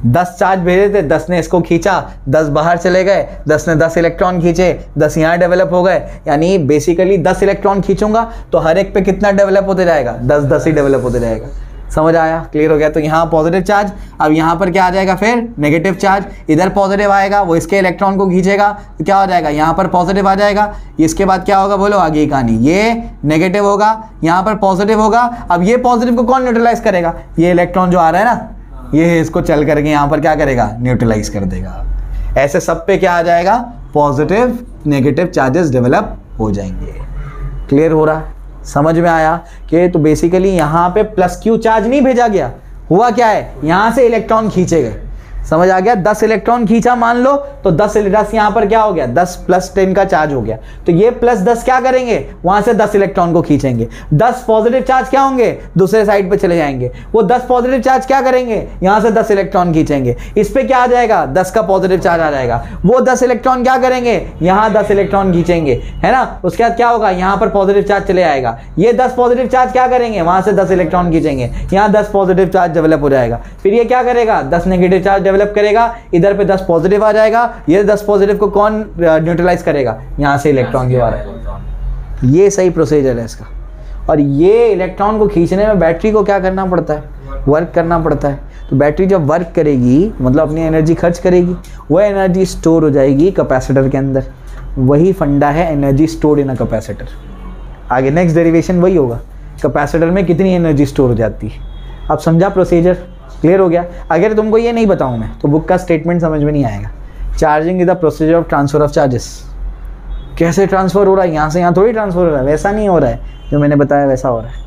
10 चार्ज भेजे थे, 10 ने इसको खींचा, 10 बाहर चले गए, 10 ने 10 इलेक्ट्रॉन खींचे, 10 यहाँ डेवलप हो गए। यानी बेसिकली 10 इलेक्ट्रॉन खींचूंगा तो हर एक पे कितना डेवलप होते जाएगा? 10-10 ही डेवलप होते जाएगा। समझ आया? क्लियर हो गया? तो यहाँ पॉजिटिव चार्ज, अब यहाँ पर क्या आ जाएगा? फिर नेगेटिव चार्ज। इधर पॉजिटिव आएगा, वो इसके इलेक्ट्रॉन को खींचेगा तो क्या हो जाएगा? यहाँ पर पॉजिटिव आ जाएगा। इसके बाद क्या होगा? बोलो आगे की कहानी। ये नेगेटिव होगा, यहाँ पर पॉजिटिव होगा। अब ये पॉजिटिव को कौन न्यूट्रलाइज करेगा? ये इलेक्ट्रॉन जो आ रहा है ना, ये इसको चल करके यहाँ पर क्या करेगा? न्यूट्रलाइज कर देगा। ऐसे सब पे क्या आ जाएगा? पॉजिटिव नेगेटिव चार्जेस डेवलप हो जाएंगे। क्लियर हो रहा है? समझ में आया? कि तो बेसिकली यहाँ पे प्लस Q चार्ज नहीं भेजा गया, हुआ क्या है? यहाँ से इलेक्ट्रॉन खींचे गए। समझ आ गया? 10 इलेक्ट्रॉन खींचा मान लो तो 10 यहाँ पर क्या हो गया? 10 + 10 का चार्ज हो गया। तो ये +10 क्या करेंगे? वहां से 10 इलेक्ट्रॉन को खींचेंगे। 10 पॉजिटिव चार्ज क्या होंगे? दूसरे साइड पे चले जाएंगे। वो 10 पॉजिटिव चार्ज क्या करेंगे? यहाँ से 10 इलेक्ट्रॉन खींचेंगे। इस पे क्या आ जाएगा? 10 का पॉजिटिव चार्ज आ जाएगा। वो 10 इलेक्ट्रॉन क्या करेंगे? यहाँ 10 इलेक्ट्रॉन खींचेंगे, है ना? उसके बाद क्या होगा? यहाँ पर पॉजिटिव चार्ज चले आएगा। ये 10 पॉजिटिव चार्ज क्या करेंगे? वहां से 10 इलेक्ट्रॉन खींचेंगे, यहाँ 10 पॉजिटिव चार्ज डेवलप हो जाएगा। फिर ये क्या करेगा? 10 नेगेटिव चार्ज डेवलप करेगा, इधर पे 10 पॉजिटिव आ जाएगा। ये 10 पॉजिटिव को कौन न्यूट्रलाइज करेगा? यहाँ से इलेक्ट्रॉन के द्वारा। ये सही प्रोसीजर है इसका। और ये इलेक्ट्रॉन को खींचने में बैटरी को क्या करना पड़ता है? वर्क करना पड़ता है। तो बैटरी जब वर्क करेगी, मतलब अपनी एनर्जी खर्च करेगी, वह एनर्जी स्टोर हो जाएगी कैपेसिटर के अंदर। वही फंडा है energy stored in a capacitor. आगे नेक्स्ट डेरिवेशन वही होगा, कैपेसिटर में कितनी एनर्जी स्टोर हो जाती है। अब समझा प्रोसीजर, क्लियर हो गया। अगर तुमको ये नहीं बताऊँ मैं तो बुक का स्टेटमेंट समझ में नहीं आएगा। Charging is the procedure of transfer of charges. कैसे ट्रांसफ़र हो रहा है, यहाँ से यहाँ थोड़ी ट्रांसफ़र हो रहा है, वैसा नहीं हो रहा है जो मैंने बताया वैसा हो रहा है।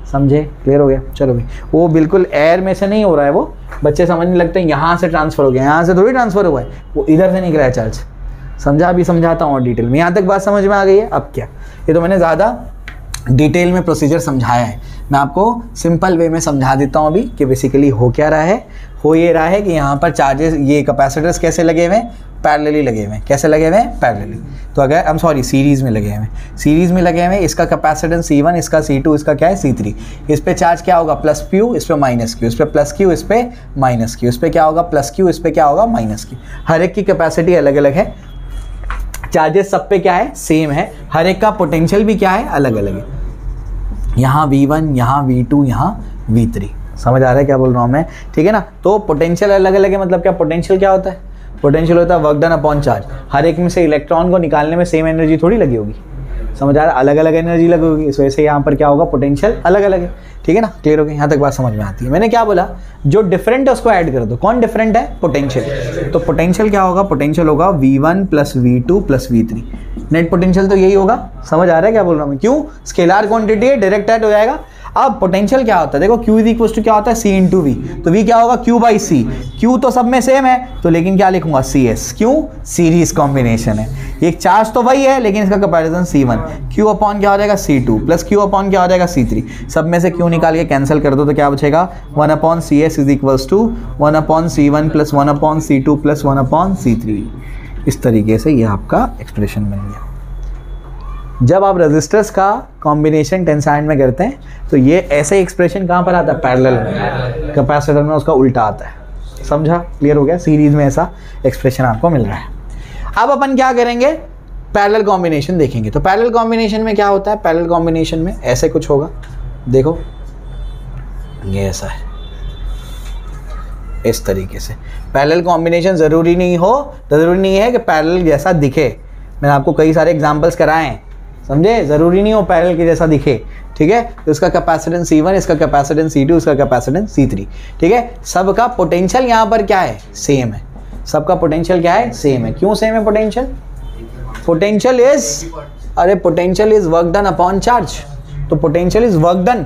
समझे, क्लियर हो गया। चलो भाई, वो बिल्कुल एयर में से नहीं हो रहा है, वो बच्चे समझने लगते हैं यहाँ से ट्रांसफ़र हो गया, यहाँ से थोड़ी ट्रांसफ़र हुआ है, वो इधर से निकला है चार्ज। समझा, अभी समझाता हूँ और डिटेल में। यहाँ तक बात समझ में आ गई है। अब क्या, ये तो मैंने ज़्यादा डिटेल में प्रोसीजर समझाया है, मैं आपको सिंपल वे में समझा देता हूँ अभी कि बेसिकली हो क्या रहा है। हो ये रहा है कि यहाँ पर चार्जेस, ये कैपेसिटर्स कैसे लगे हुए हैं, पैरेलली लगे हुए हैं। कैसे लगे हुए हैं, पैरेलली। तो अगर सीरीज़ में लगे हुए हैं, सीरीज़ में लगे हुए हैं। इसका कैपेसिटेंस C1, इसका C2, इसका क्या है C3। इस पे चार्ज क्या होगा, प्लस Q, इस पे माइनस Q, इस पे प्लस Q, इस पे माइनस Q, इस पे क्या होगा प्लस Q, इस पे क्या होगा माइनस Q। हर एक की कैपेसिटी अलग अलग है, चार्जेस सब पे क्या है, सेम है। हर एक का पोटेंशियल भी क्या है, अलग अलग है। यहाँ V1, यहाँ V2, यहाँ V3। समझ आ रहा है क्या बोल रहा हूँ मैं, ठीक है ना। तो पोटेंशियल अलग अलग है, मतलब क्या, पोटेंशियल क्या होता है, पोटेंशियल होता है वर्क डन अपॉन चार्ज। हर एक में से इलेक्ट्रॉन को निकालने में सेम एनर्जी थोड़ी लगी होगी। समझ आ रहा है, अलग अलग एनर्जी लगी होगी, इस वजह से यहाँ पर क्या होगा, पोटेंशियल अलग अलग है। ठीक है ना, क्लियर हो गया। यहाँ तक बात समझ में आती है। मैंने क्या बोला, जो डिफरेंट है उसको ऐड कर दो। कौन डिफरेंट है, पोटेंशियल। तो पोटेंशियल क्या होगा, पोटेंशियल होगा V1 plus V2 plus V3। Net potential तो यही होगा। समझ आ रहा है क्या बोल रहा हूँ मैं, क्यों, स्केलर क्वांटिटी है, डायरेक्ट ऐड हो जाएगा। अब पोटेंशियल क्या होता है, देखो Q इज इक्वल टू क्या होता है, C इंटू वी। तो V क्या होगा, Q बाई C। Q तो सब में सेम है, तो लेकिन क्या लिखूंगा, CS। क्यों, सीरीज कॉम्बिनेशन है। ये चार्ज तो वही है लेकिन इसका कंपैरिजन C1। Q अपॉन क्या हो जाएगा, C2 प्लस Q अपॉन क्या हो जाएगा, C3। सब में से Q निकाल के कैंसिल कर दो तो क्या बचेगा, 1 upon CS is equals to 1 upon C1 plus 1 upon C2 plus 1 upon C3। इस तरीके से ये आपका एक्सप्रेशन बन गया। जब आप रेजिस्टर्स का कॉम्बिनेशन टेंसाइन में करते हैं तो ये ऐसे एक्सप्रेशन कहाँ पर आता है, पैरेलल में। कैपेसिटर में उसका उल्टा आता है। समझा, क्लियर हो गया। सीरीज में ऐसा एक्सप्रेशन आपको मिल रहा है। अब अपन क्या करेंगे, पैरेलल कॉम्बिनेशन देखेंगे। तो पैरेलल कॉम्बिनेशन में क्या होता है, पैरेलल कॉम्बिनेशन में ऐसे कुछ होगा। देखो ये ऐसा है, इस तरीके से। पैरेलल कॉम्बिनेशन ज़रूरी नहीं है कि पैरेलल जैसा दिखे। मैंने आपको कई सारे एग्जाम्पल्स कराए हैं, समझे। ज़रूरी नहीं हो पैरेलल के जैसा दिखे, ठीक है। तो इसका कैपेसिटेंस C1, इसका कैपेसिटेंस C2, इसका कैपेसिटेंस C3, ठीक है। सबका पोटेंशियल यहाँ पर क्या है, सेम है। सबका पोटेंशियल क्या है, सेम है। क्यों सेम है potential, potential is work done upon charge. तो potential is work done,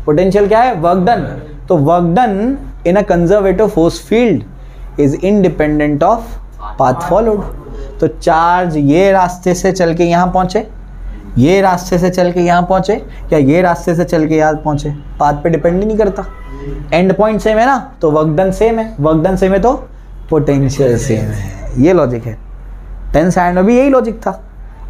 potential क्या है, वर्क डन। तो work done in a conservative force field is independent of path followed. तो चार्ज ये रास्ते से चल के यहाँ पहुंचे, ये रास्ते से चल के यहाँ पहुंचे, या ये रास्ते से चल के यहाँ पहुंचे, पाथ पे डिपेंड ही नहीं करता। एंड पॉइंट सेम है ना, तो वर्क डन सेम है। वर्क डन सेम है तो पोटेंशियल सेम है। ये लॉजिक है। टेंसाइन में भी यही लॉजिक था,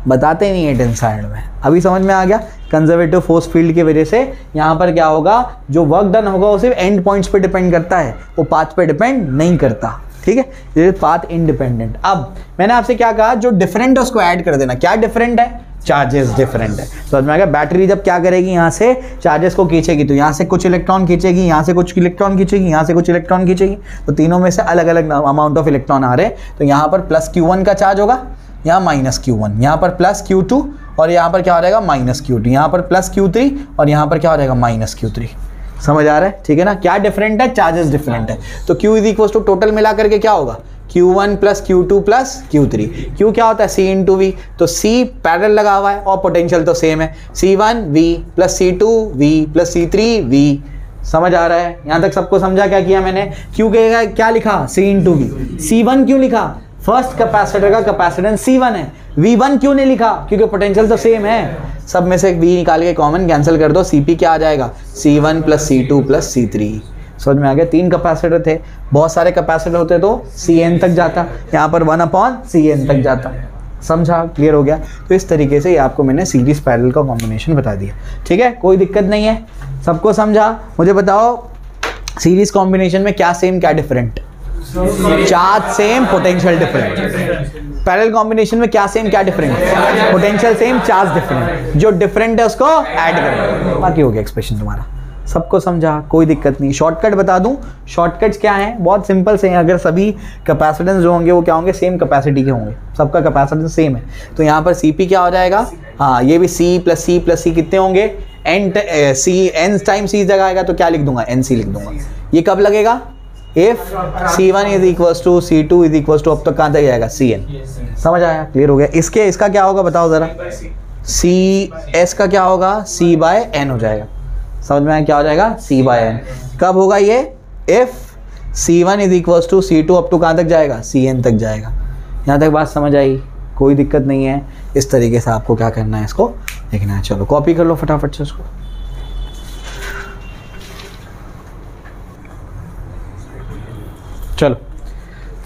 बताते नहीं है टेंसाइन में। अभी समझ में आ गया। कंजर्वेटिव फोर्स फील्ड की वजह से यहाँ पर क्या होगा, जो वर्क डन होगा वो सिर्फ एंड पॉइंट्स पे डिपेंड करता है, वो पाथ पे डिपेंड नहीं करता। ठीक है, ये पाथ इंडिपेंडेंट। अब मैंने आपसे क्या कहा, जो डिफरेंट है उसको ऐड कर देना। क्या डिफरेंट है, चार्जेस डिफरेंट है। तो समझ में आ गया। बैटरी जब क्या करेगी, यहाँ से चार्जेस को खींचेगी, तो यहाँ से कुछ इलेक्ट्रॉन खींचेगी, यहाँ से कुछ इलेक्ट्रॉन खींचेगी, यहाँ से कुछ इलेक्ट्रॉन खींचेगी। तो तीनों में से अलग अलग अमाउंट ऑफ इलेक्ट्रॉन आ रहे हैं। तो यहाँ पर प्लस Q1 का चार्ज होगा, यहाँ माइनस Q1, यहाँ पर प्लस Q2 और यहाँ पर क्या हो जाएगा, माइनस Q2, यहाँ पर प्लस Q3 और यहाँ पर क्या हो जाएगा, माइनस Q3। समझ आ रहा है, ठीक है ना। क्या डिफरेंट है, चार्जेस डिफरेंट है। तो Q is equal to total मिला करके क्या होगा, Q1 plus Q2 plus Q3। Q क्या होता है, C इंटू वी। तो C पैरेलल लगा हुआ है और पोटेंशियल तो सेम है। C1 V plus C2 V plus C3 V। समझ आ रहा है, यहाँ तक सबको समझा। क्या किया मैंने, Q के क्या लिखा, C इंटू वी। C1 क्यों लिखा, फर्स्ट कैपेसिटर का कैपेसिटेंस C1 है। V1 क्यों नहीं लिखा, क्योंकि पोटेंशियल तो सेम है। सब में से V निकाल के कॉमन कैंसिल कर दो, CP क्या आ जाएगा, C1 plus C2 plus C3। समझ में आ गया। 3 कैपेसिटर थे, बहुत सारे कैपेसिटर होते तो Cn तक जाता, यहाँ पर 1 अपॉन Cn तक जाता। समझा, क्लियर हो गया। तो इस तरीके से ये आपको मैंने सीरीज पैरेलल का कॉम्बिनेशन बता दिया। ठीक है, कोई दिक्कत नहीं है, सबको समझा। मुझे बताओ सीरीज कॉम्बिनेशन में क्या सेम क्या different, charge same potential different. Parallel combination में क्या सेम क्या different, potential same charge different. जो डिफरेंट है उसको ऐड करो, बाकी हो गया एक्सप्रेशन तुम्हारा। सबको समझा, कोई दिक्कत नहीं। शॉर्टकट बता दूं, शॉर्टकट्स क्या हैं, बहुत सिंपल से हैं। अगर सभी कैपेसिटेंस जो होंगे वो क्या होंगे, सेम कैपेसिटी के होंगे, सबका कैपेसिटेंस सेम है, तो यहाँ पर Cp क्या हो जाएगा, हाँ ये भी C प्लस C कितने होंगे, n टाइम C जगह आएगा तो क्या लिख दूंगा, NC लिख दूंगा। ये कब लगेगा, if C1 is equals to C2 is equals to, अब तक कहाँ तक जाएगा, Cn। समझ आया, क्लियर हो गया। इसका क्या होगा बताओ जरा, CS का क्या होगा, C/n हो जाएगा। समझ में आया क्या हो जाएगा, C/n। कब होगा ये, if C1 is equals to C2 up to कहाँ तक जाएगा, Cn तक जाएगा। यहाँ तक बात समझ आई, कोई दिक्कत नहीं है। इस तरीके से आपको क्या करना है, इसको देखना है। चलो कॉपी कर लो फटाफट से उसको। चलो,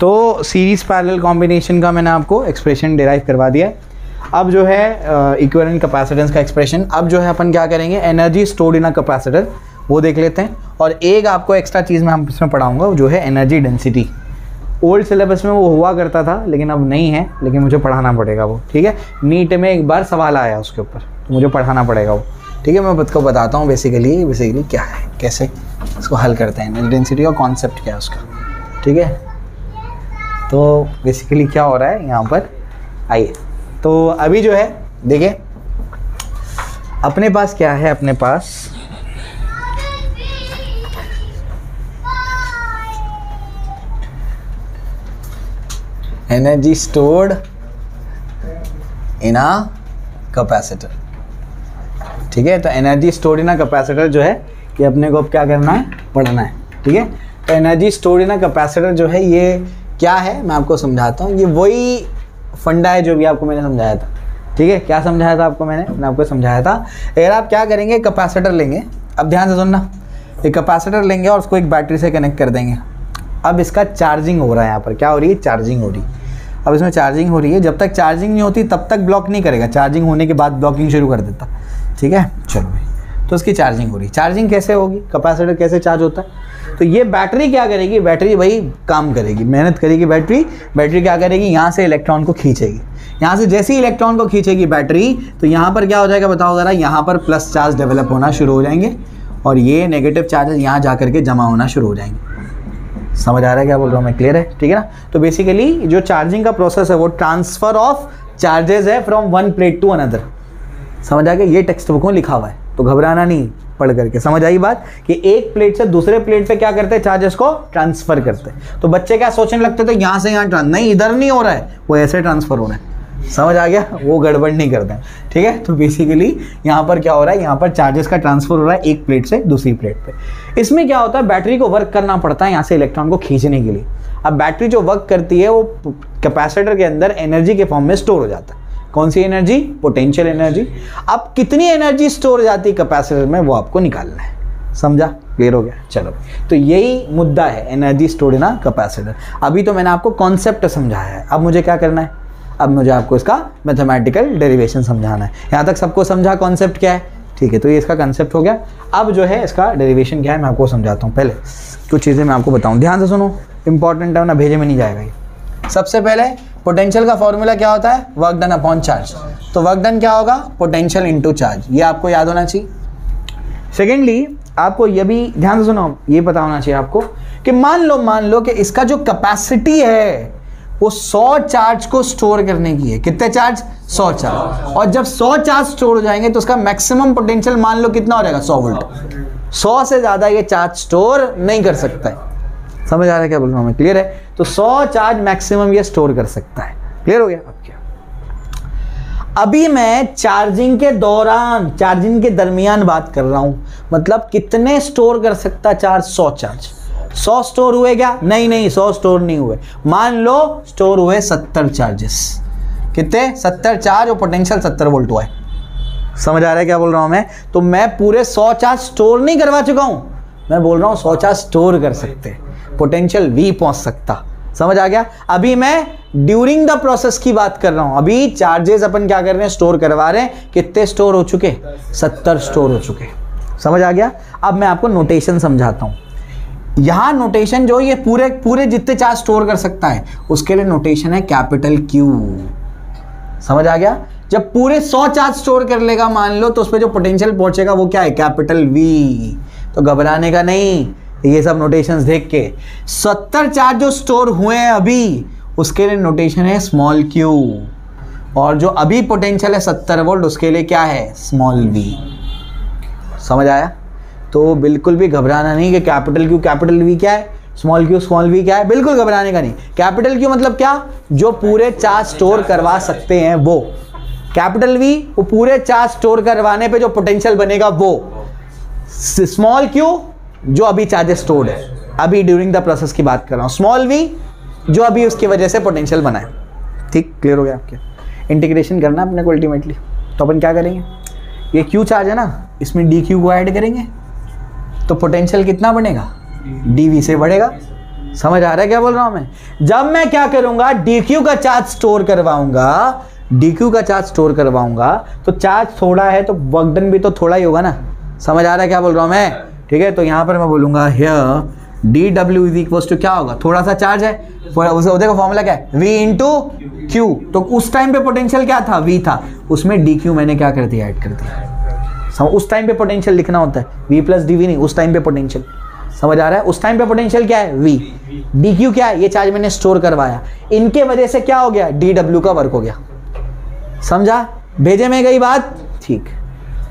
तो सीरीज पैरेलल कॉम्बिनेशन का मैंने आपको एक्सप्रेशन डिराइव करवा दिया है। अब जो है इक्विवेलेंट कैपेसिटेंस का एक्सप्रेशन, अब जो है अपन क्या करेंगे, energy stored in a capacitor वो देख लेते हैं। और एक आपको एक्स्ट्रा चीज़ मैं हम इसमें पढ़ाऊंगा, जो है एनर्जी डेंसिटी। ओल्ड सिलेबस में वो हुआ करता था लेकिन अब नहीं है, लेकिन मुझे पढ़ाना पड़ेगा वो, ठीक है। नीट में एक बार सवाल आया उसके ऊपर, तो मुझे पढ़ाना पड़ेगा वो, ठीक है। मैं आपको बताता हूँ बेसिकली क्या है, कैसे इसको हल करते हैं, एनर्जी डेंसिटी का कॉन्सेप्ट क्या है उसका, ठीक है। तो बेसिकली क्या हो रहा है यहाँ पर, आइए। तो अभी जो है देखिए अपने पास क्या है, अपने पास energy stored in a capacitor, ठीक है। तो energy stored in a capacitor जो है ये अपने को अब क्या करना है, पढ़ना है, ठीक है। तो energy stored in a capacitor जो है ये क्या है, मैं आपको समझाता हूँ। ये वही फंडा है जो भी आपको मैंने समझाया था, ठीक है। क्या समझाया था आपको मैंने आपको समझाया था, अगर आप क्या करेंगे, कैपेसिटर लेंगे, अब ध्यान से सुनना, एक कैपेसिटर लेंगे और उसको एक बैटरी से कनेक्ट कर देंगे। अब इसका चार्जिंग हो रहा है, यहाँ पर क्या हो रही है, चार्जिंग हो रही है। अब इसमें चार्जिंग हो रही है, जब तक चार्जिंग नहीं होती तब तक ब्लॉक नहीं करेगा, चार्जिंग होने के बाद ब्लॉकिंग शुरू कर देता, ठीक है। चलो भाई, तो इसकी चार्जिंग हो रही है। चार्जिंग कैसे होगी, कैपेसिटर कैसे चार्ज होता है, तो ये बैटरी क्या करेगी, बैटरी भाई काम करेगी, मेहनत करेगी बैटरी क्या करेगी, यहाँ से इलेक्ट्रॉन को खींचेगी। यहाँ से जैसे ही इलेक्ट्रॉन को खींचेगी बैटरी, तो यहाँ पर क्या हो जाएगा बताओ ज़रा, यहाँ पर प्लस चार्ज डेवलप होना शुरू हो जाएंगे और ये नेगेटिव चार्जेस यहाँ जा करके जमा होना शुरू हो जाएंगे। समझ आ रहा है क्या बोल रहा हूँ मैं, क्लियर है, ठीक है ना। तो बेसिकली जो चार्जिंग का प्रोसेस है वो ट्रांसफर ऑफ चार्जेस है from one plate to another. समझ आ गया, ये टेक्स्ट बुक में लिखा हुआ है, तो घबराना नहीं, पढ़ करके समझ आई बात, कि एक प्लेट से दूसरे प्लेट पे क्या करते हैं, चार्जेस को ट्रांसफर करते हैं। तो बच्चे क्या सोचने लगते थे, यहाँ से यहाँ नहीं, इधर नहीं हो रहा है, वो ऐसे ट्रांसफर हो रहा है। समझ आ गया, वो गड़बड़ नहीं करते हैं, ठीक है। तो बेसिकली यहाँ पर क्या हो रहा है, यहाँ पर चार्जेस का ट्रांसफर हो रहा है एक प्लेट से दूसरी प्लेट पे। इसमें क्या होता है, बैटरी को वर्क करना पड़ता है यहाँ से इलेक्ट्रॉन को खींचने के लिए। अब बैटरी जो वर्क करती है वो कैपेसिटर के अंदर एनर्जी के फॉर्म में स्टोर हो जाता है। कौन सी एनर्जी, पोटेंशियल एनर्जी। अब कितनी एनर्जी स्टोर हो जाती है कैपेसिटर में, वो आपको निकालना है। समझा, क्लियर हो गया। चलो, तो यही मुद्दा है energy stored in a capacitor. अभी तो मैंने आपको कॉन्सेप्ट समझाया है, अब मुझे क्या करना है, अब मुझे आपको इसका मैथमेटिकल डेरिवेशन समझाना है। यहाँ तक सबको समझा कॉन्सेप्ट क्या है, ठीक है। तो ये इसका कॉन्सेप्ट हो गया। अब जो है इसका डेरिवेशन क्या है मैं आपको समझाता हूँ। पहले कुछ चीज़ें मैं आपको बताऊँ, ध्यान से सुनो, इंपॉर्टेंट है ना, भेजे में नहीं जाएगा ये। सबसे पहले पोटेंशियल का फॉर्मूला क्या होता है, वर्क डन अपॉन चार्ज। तो वर्क डन क्या होगा, पोटेंशियल इनटू चार्ज, ये आपको याद होना चाहिए। सेकेंडली आपको ये भी ध्यान से सुनो, ये पता होना चाहिए आपको कि मान लो कि इसका जो कैपेसिटी है वो 100 चार्ज को स्टोर करने की है। कितने चार्ज, 100 चार्ज। और जब 100 चार्ज स्टोर हो जाएंगे तो उसका मैक्सिमम पोटेंशियल मान लो कितना हो जाएगा, 100 वोल्ट। 100 से ज्यादा ये चार्ज स्टोर नहीं कर सकता है। समझ आ रहा है क्या बोल रहा हूं मैं, क्लियर है। तो 100 चार्ज मैक्सिमम ये स्टोर कर सकता है, क्लियर हो गया। अब क्या, अभी मैं चार्जिंग के दौरान, चार्जिंग के दरमियान बात कर रहा हूं, मतलब कितने स्टोर कर सकता चार्ज, 100 चार्ज। 100 स्टोर हुए क्या, नहीं 100 स्टोर नहीं हुए, मान लो स्टोर हुए 70 चार्जेस। कितने, 70 चार्ज और पोटेंशियल 70 वोल्ट हुआ है। समझ आ रहा है क्या बोल रहा हूं मैं। तो मैं पूरे 100 चार्ज स्टोर नहीं करवा चुका हूं, मैं बोल रहा हूं 100 चार्ज स्टोर कर सकते, पोटेंशियल V पहुंच सकता। समझ आ गया। अभी मैं ड्यूरिंग द प्रोसेस की बात कर रहा हूं, अभी चार्जेस अपन क्या कर रहे हैं, स्टोर करवा रहे हैं। कितने स्टोर हो चुके, 70 स्टोर हो चुके। समझ आ गया। अब मैं आपको नोटेशन समझाता हूं। यहां नोटेशन जो ये पूरे जितने चार्ज स्टोर कर सकता है उसके लिए नोटेशन है कैपिटल Q। समझ आ गया। जब पूरे 100 चार्ज स्टोर कर लेगा मान लो, तो उस पर जो पोटेंशियल पहुंचेगा वो क्या है, कैपिटल V। तो घबराने का नहीं, ये सब नोटेशंस देख के। 70 चार्ज जो स्टोर हुए हैं अभी, उसके लिए नोटेशन है स्मॉल क्यू, और जो अभी पोटेंशियल है 70 वोल्ट, उसके लिए क्या है स्मॉल वी। समझ आया? तो बिल्कुल भी घबराना नहीं कि कैपिटल वी क्या है, स्मॉल वी क्या है, बिल्कुल घबराने का नहीं। कैपिटल क्यू मतलब क्या, जो पूरे चार्ज स्टोर करवा सकते हैं वो। कैपिटल वी वो पूरे चार्ज स्टोर करवाने पे जो पोटेंशियल बनेगा वो। स्मॉल क्यू जो अभी चार्जेस स्टोर्ड है, अभी ड्यूरिंग द प्रोसेस की बात कर रहा हूँ। स्मॉल वी जो अभी उसकी वजह से पोटेंशियल बना है। ठीक, क्लियर हो गया आपके? इंटीग्रेशन करना अपने को अल्टीमेटली। तो अपन क्या करेंगे, ये क्यू चार्ज है ना, इसमें डी क्यू को ऐड करेंगे तो पोटेंशियल कितना बनेगा, डी वी से बढ़ेगा। समझ आ रहा है क्या बोल रहा हूँ मैं? जब मैं क्या करूंगा, डी क्यू का चार्ज स्टोर करवाऊंगा, तो चार्ज थोड़ा है तो वर्क डन भी तो थोड़ा ही होगा ना। समझ आ रहा है क्या बोल रहा हूँ मैं? ठीक है, तो यहाँ पर मैं बोलूंगा here D W is equal to क्या होगा, थोड़ा सा चार्ज है, देखो फॉर्मूला क्या है, V इंटू क्यू। तो उस टाइम पे पोटेंशियल क्या था, V था, उसमें डी क्यू मैंने क्या कर दिया, ऐड कर दिया। उस टाइम पे पोटेंशियल लिखना होता है, V प्लस डी वी नहीं, उस टाइम पे पोटेंशियल। समझ आ रहा है? उस टाइम पे पोटेंशियल क्या है, V। डी क्यू क्या है, ये चार्ज मैंने स्टोर करवाया, इनके वजह से क्या हो गया, डी डब्ल्यू का वर्क हो गया। समझा? भेजे में गई बात? ठीक।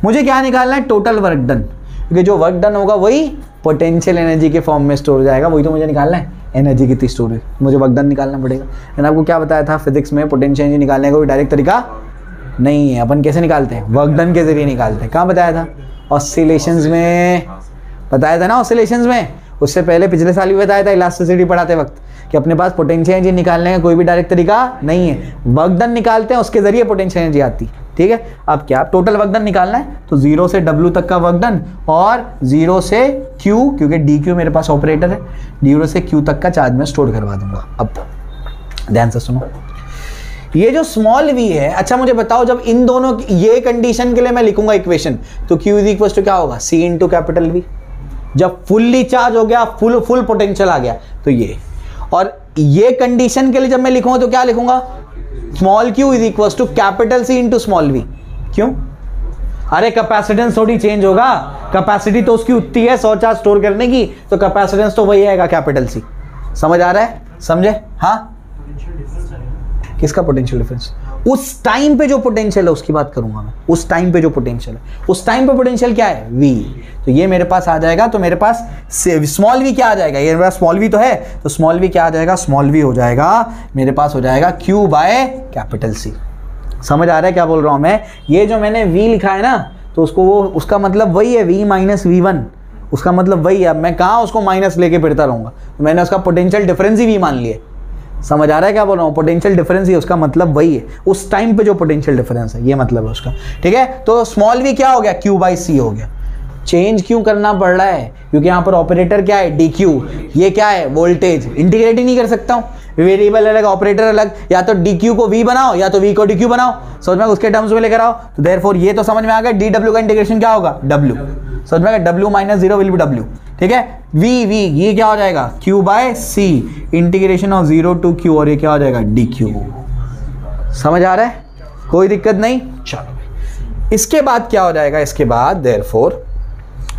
मुझे क्या निकालना है, टोटल वर्क डन, क्योंकि जो वर्क डन होगा वही पोटेंशियल एनर्जी के फॉर्म में स्टोर हो जाएगा। वही तो मुझे निकालना है, एनर्जी कितनी स्टोर है, मुझे वर्क डन निकालना पड़ेगा। मैंने आपको क्या बताया था, फिजिक्स में पोटेंशियल एनर्जी निकालने का कोई डायरेक्ट तरीका नहीं है। अपन कैसे निकालते हैं, वर्क डन के जरिए निकालते हैं। कहाँ बताया था, ऑसिलेशंस में बताया था ना, ऑसिलेशंस में। उससे पहले पिछले साल भी बताया था इलास्टिसिटी पढ़ाते वक्त कि अपने पास पोटेंशियल एनर्जी निकालने का कोई भी डायरेक्ट तरीका नहीं है, वर्क डन निकालते हैं, उसके जरिए पोटेंशियल एनर्जी आती। ठीक है, अब क्या टोटल वर्क डन निकालना है, तो 0 से W तक का वर्क डन और 0 से Q, क्योंकि DQ मेरे पास ऑपरेटर है, 0 से Q तक का चार्ज में स्टोर करवा दूंगा। अब ध्यान से सुनो, ये जो स्मॉल v है, अच्छा मुझे बताओ, जब इन दोनों ये कंडीशन के लिए मैं लिखूंगा इक्वेशन, तो Q इज इक्वल टू क्या होगा, C इंटू कैपिटल V। जब फुल्ली चार्ज हो गया, फुल पोटेंशियल आ गया, तो ये। और ये कंडीशन के लिए जब मैं लिखूंगा तो क्या लिखूंगा, small q is equal to capital C into small v। क्यों? अरे कैपेसिटेंस थोड़ी चेंज होगा, कैपेसिटी तो उसकी उतनी है 100 चार्ज स्टोर करने की, तो कैपेसिटेंस तो वही आएगा, कैपिटल C। समझ आ रहा है? समझे? हाँ, किसका पोटेंशियल डिफरेंस, उस टाइम पे जो पोटेंशियल है उसकी बात करूंगा मैं। उस टाइम पे जो पोटेंशियल है, उस टाइम पे पोटेंशियल क्या है, V। तो ये मेरे पास आ जाएगा, तो मेरे पास स्मॉल v क्या आ जाएगा, ये मेरा स्मॉल v तो है, तो स्मॉल v क्या आ जाएगा, स्मॉल v हो जाएगा मेरे पास, हो जाएगा Q बाय कैपिटल C। समझ आ रहा है क्या बोल रहा हूं मैं? ये जो मैंने V लिखा है ना, तो उसको उसका मतलब वही है, V माइनस V1, उसका मतलब वही है। मैं कहाँ उसको माइनस लेके फिरता रहूंगा, तो मैंने उसका पोटेंशियल डिफरेंस ही V मान लिया। समझ आ रहा है क्या बोल रहा हूँ? पोटेंशियल डिफरेंस ही उसका मतलब वही है, उस टाइम पे जो पोटेंशियल डिफरेंस है, ये मतलब है उसका। ठीक है, तो स्मॉल v क्या हो गया, Q बाई C हो गया। चेंज क्यों करना पड़ रहा है, क्योंकि यहाँ पर ऑपरेटर क्या है, DQ, ये क्या है, वोल्टेज। इंटीग्रेट ही नहीं कर सकता हूँ, वेरिएबल अलग ऑपरेटर अलग, या तो DQ को V बनाओ या तो V को DQ बनाओ, समझ में, उसके टर्म्स में लेकर आओ। तो देयरफॉर ये तो समझ में आ गया, DW का इंटीग्रेशन क्या होगा, W। समझ में आ गया, W minus 0 will be W। ठीक है, V ये क्या हो जाएगा, Q by C, integration of 0 to Q, और ये क्या हो जाएगा, DQ। समझ आ रहा है? कोई दिक्कत नहीं। चलो, इसके बाद क्या हो जाएगा, इसके बाद therefore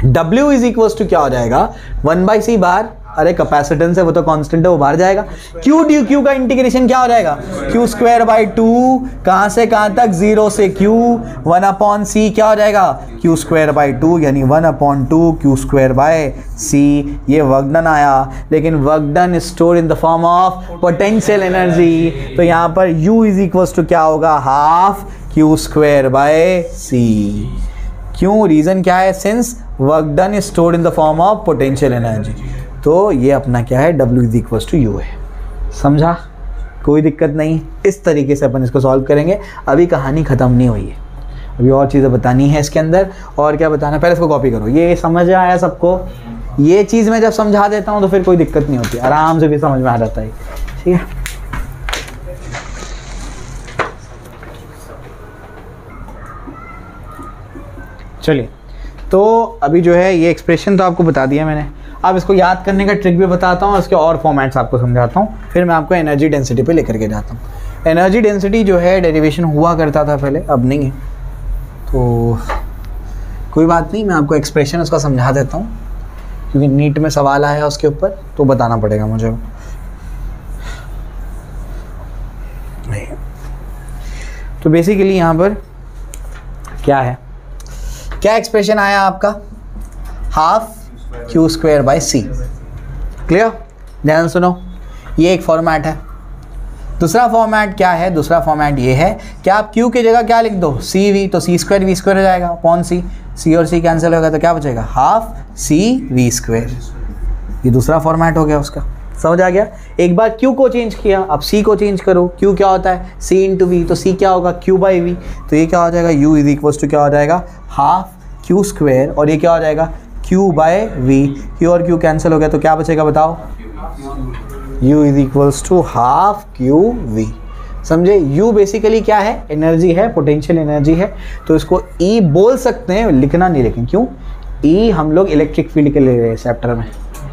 W is equal to क्या हो जाएगा, 1/c बार, अरे कैपेसिटेंस है वो तो कांस्टेंट है, वो बाहर जाएगा। Q डी क्यू का इंटीग्रेशन क्या हो जाएगा, Q स्क्वायर बाई 2, कहाँ से कहाँ तक, 0 से Q, 1/c क्या हो जाएगा, Q स्क्वायर बाई 2, यानी 1/2 Q स्क्वायर बाय C। ये वर्क डन आया, लेकिन work done store in the form of potential energy, तो यहाँ पर U इज इक्वल टू क्या होगा, half Q square by C। क्यों, रीजन क्या है, since work done is stored in the form of potential energy, तो ये अपना क्या है, W is equal to U है। समझा? कोई दिक्कत नहीं। इस तरीके से अपन इसको सॉल्व करेंगे। अभी कहानी ख़त्म नहीं हुई है, अभी और चीज़ें बतानी है इसके अंदर। और क्या बताना, पहले इसको कॉपी करो। ये समझ आया सबको? ये चीज़ मैं जब समझा देता हूँ तो फिर कोई दिक्कत नहीं होती, आराम से भी समझ में आ जाता है। ठीक है, चलिए, तो अभी जो है ये एक्सप्रेशन तो आपको बता दिया मैंने। अब इसको याद करने का ट्रिक भी बताता हूँ, इसके और फॉर्मेट्स आपको समझाता हूँ, फिर मैं आपको एनर्जी डेंसिटी पे लेकर के जाता हूँ। एनर्जी डेंसिटी जो है डेरिवेशन हुआ करता था पहले, अब नहीं है, तो कोई बात नहीं, मैं आपको एक्सप्रेशन उसका समझा देता हूँ। क्योंकि नीट में सवाल आया उसके ऊपर, तो बताना पड़ेगा मुझे। तो बेसिकली यहाँ पर क्या है, क्या एक्सप्रेशन आया आपका, half Q square by C. Clear, ध्यान सुनो, ये एक फॉर्मेट है। दूसरा फॉर्मेट क्या है, दूसरा फॉर्मेट ये है कि आप q की जगह क्या लिख दो, सी वी, तो सी स्क्वायर वी स्क्वायर हो जाएगा अपॉन सी, सी और सी कैंसिल होगा तो क्या बचेगा, हाफ सी वी स्क्वायर। ये दूसरा फॉर्मेट हो गया उसका, समझ आ गया। एक बार q को चेंज किया, अब c को चेंज करो, q क्या होता है c इंटू वी, तो c क्या होगा q बाई वी, तो ये क्या हो जाएगा u इज इक्वल्स टू क्या हो जाएगा, हाफ q स्क्वायर, और ये क्या हो जाएगा q बाई वी, q और q कैंसिल हो गया तो क्या बचेगा बताओ, u is equals to half Q V. समझे, u बेसिकली क्या है, एनर्जी है, पोटेंशियल एनर्जी है, तो इसको E बोल सकते हैं, लिखना नहीं, लेकिन क्यों, E हम लोग इलेक्ट्रिक फील्ड के ले रहे हैं चैप्टर में,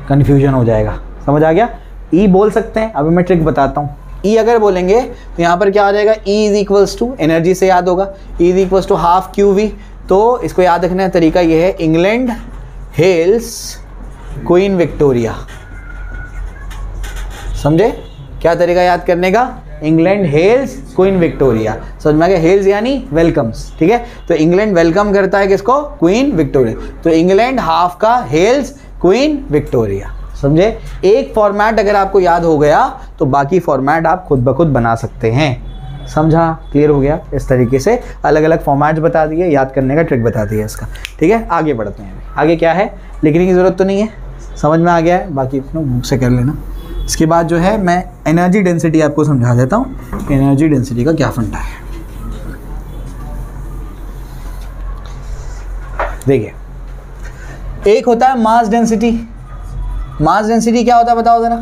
कन्फ्यूजन हो जाएगा, समझ आ गया। E बोल सकते हैं, अभी मैं ट्रिक बताता हूँ। E अगर बोलेंगे तो यहाँ पर क्या आ जाएगा, E is equals to, energy से याद होगा, E is equals to half Q V. तो इसको याद रखने का तरीका ये है, इंग्लैंड हेल्स क्वीन विक्टोरिया। समझे, क्या तरीका याद करने का, इंग्लैंड हेल्स क्वीन विक्टोरिया। समझ में आ गया, हेल्स यानी वेलकम्स, ठीक है, तो इंग्लैंड वेलकम करता है किसको, क्वीन विक्टोरिया, तो इंग्लैंड हाफ का हेल्स क्वीन विक्टोरिया। समझे, एक फॉर्मेट अगर आपको याद हो गया तो बाकी फॉर्मेट आप खुद ब खुद बना सकते हैं। समझा, क्लियर हो गया। इस तरीके से अलग अलग फॉर्मेट्स बता दिए, याद करने का ट्रिक बता दिया इसका, ठीक है। आगे बढ़ते हैं, आगे क्या है, लिखने की ज़रूरत तो नहीं है, समझ में आ गया है, बाकी अपना बुक से कर लेना। इसके बाद जो है मैं एनर्जी डेंसिटी आपको समझा देता हूँ, एनर्जी डेंसिटी का क्या फंडा है। देखिए, एक होता है मास डेंसिटी। मास डेंसिटी क्या होता है बताओ जरा,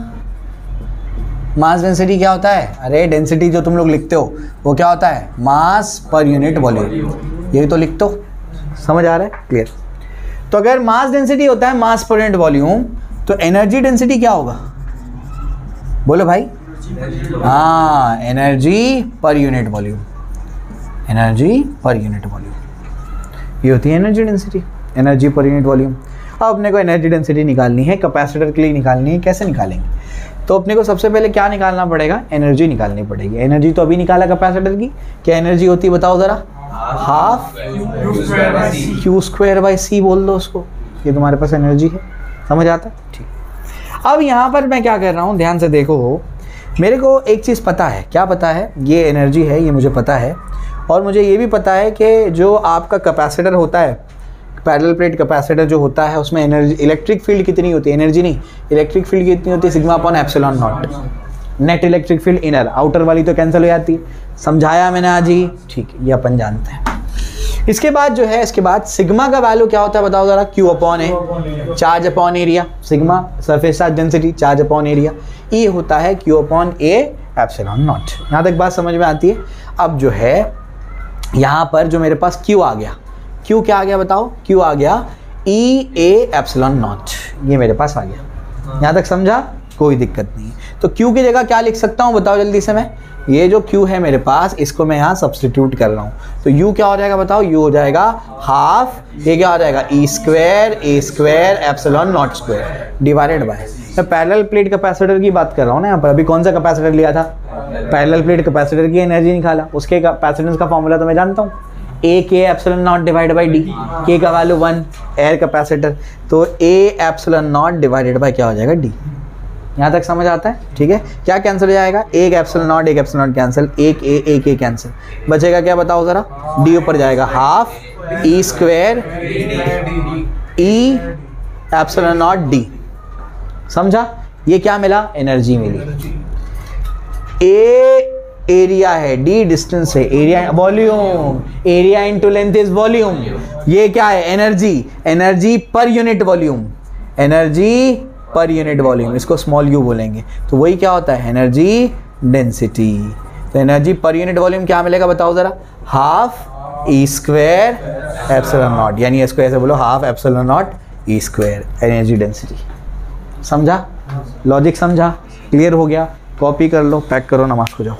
मास डेंसिटी क्या होता है, अरे डेंसिटी जो तुम लोग लिखते हो वो क्या होता है, मास पर यूनिट वॉल्यूम, ये तो लिख दो, समझ आ रहा है, क्लियर। तो अगर मास डेंसिटी होता है मास पर यूनिट वॉल्यूम, तो एनर्जी डेंसिटी क्या होगा, बोलो भाई, हाँ, energy per unit volume, energy per unit volume, ये होती है energy density, energy per unit volume. अब अपने को एनर्जी डेंसिटी निकालनी है, कैपेसिटर के लिए निकालनी है, कैसे निकालेंगे, तो अपने को सबसे पहले क्या निकालना पड़ेगा, एनर्जी निकालनी पड़ेगी। एनर्जी तो अभी निकाला कैपेसिटर की, क्या एनर्जी होती है बताओ ज़रा, हाफ क्यू स्क्वायर बाई सी बोल दो उसको, ये तुम्हारे पास एनर्जी है, समझ आता है, ठीक। अब यहाँ पर मैं क्या कर रहा हूँ, ध्यान से देखो, मेरे को एक चीज़ पता है, क्या पता है, ये एनर्जी है, ये मुझे पता है, और मुझे ये भी पता है कि जो आपका कैपेसिटर होता है, पैरेलल प्लेट कैपेसिटर जो होता है, उसमें एनर्जी, इलेक्ट्रिक फील्ड कितनी होती है, एनर्जी नहीं, इलेक्ट्रिक फील्ड कितनी होती है, sigma upon epsilon not. Net electric field inner, outer वाली तो कैंसिल हो जाती है, समझाया मैंने आज ही, ठीक है, ये अपन जानते हैं। इसके बाद जो है, इसके बाद सिग्मा का वैल्यू क्या होता है बताओ जरा, Q upon A, charge upon area, sigma surface charge density, charge upon area, E होता है Q upon A epsilon naught. यहाँ तक बात समझ में आती है। अब जो है यहाँ पर जो मेरे पास क्यू आ गया, क्यू क्या आ गया बताओ, क्यू आ गया ई ए एप्सिलॉन नॉट, ये मेरे पास आ गया। यहाँ तक समझा, कोई दिक्कत नहीं। तो क्यू की जगह क्या लिख सकता हूँ बताओ जल्दी से, मैं ये जो Q है मेरे पास, इसको मैं यहाँ सब्सटीट्यूट कर रहा हूँ, तो U क्या हो जाएगा बताओ, U हो जाएगा हाफ, ये क्या हो जाएगा, E square A square epsilon not square divided by, मैं पैरेलल प्लेट कैपेसिटर की बात कर रहा हूँ ना यहाँ पर। अभी कौन सा कैपेसिटर लिया था, पैरेलल प्लेट कैपेसिटर की एनर्जी निकाला, उसके कैपेसिटेंस का फॉर्मूला तो मैं जानता हूँ, ए के epsilon not divide by D, के का वैल्यू 1, एयर कैपेसिटर, तो ए एप्सिलॉन नॉट डिवाइडेड बाई क्या हो जाएगा, डी। यहाँ तक समझ आता है, ठीक है। क्या कैंसिल हो जाएगा, एक एप्सिलॉन नॉट कैंसिल, एक ए कैंसिल, बचेगा क्या बताओ जरा, डी ऊपर जाएगा, half E square E epsilon not D. समझा, ये क्या मिला, एनर्जी मिली। ए एरिया है, डी डिस्टेंस है, area volume, area into length is volume, ये क्या है, energy, energy per unit volume, energy per unit volume, इसको स्मॉल यू बोलेंगे, तो वही क्या होता है, एनर्जी डेंसिटी। तो एनर्जी पर यूनिट वॉल्यूम क्या मिलेगा बताओ जरा, half E square epsilon not, यानी इसको ऐसे बोलो, half epsilon not E square energy density. समझा, लॉजिक समझा, क्लियर हो गया, कॉपी कर लो, पैक करो, नमाज को जाओ।